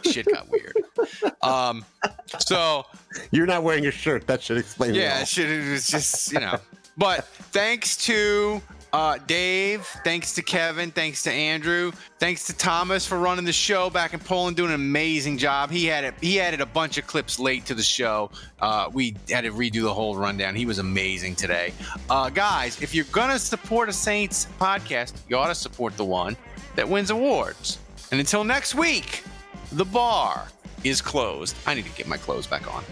shit got weird. So you're not wearing a shirt. That should explain it. Yeah, it was just, But thanks to Dave, thanks to Kevin, thanks to Andrew, thanks to Thomas for running the show back in Poland, doing an amazing job. He added a bunch of clips late to the show. We had to redo the whole rundown. He was amazing today. Guys, if you're gonna support a Saints podcast, you ought to support the one that wins awards. And until next week, the bar is closed. I need to get my clothes back on.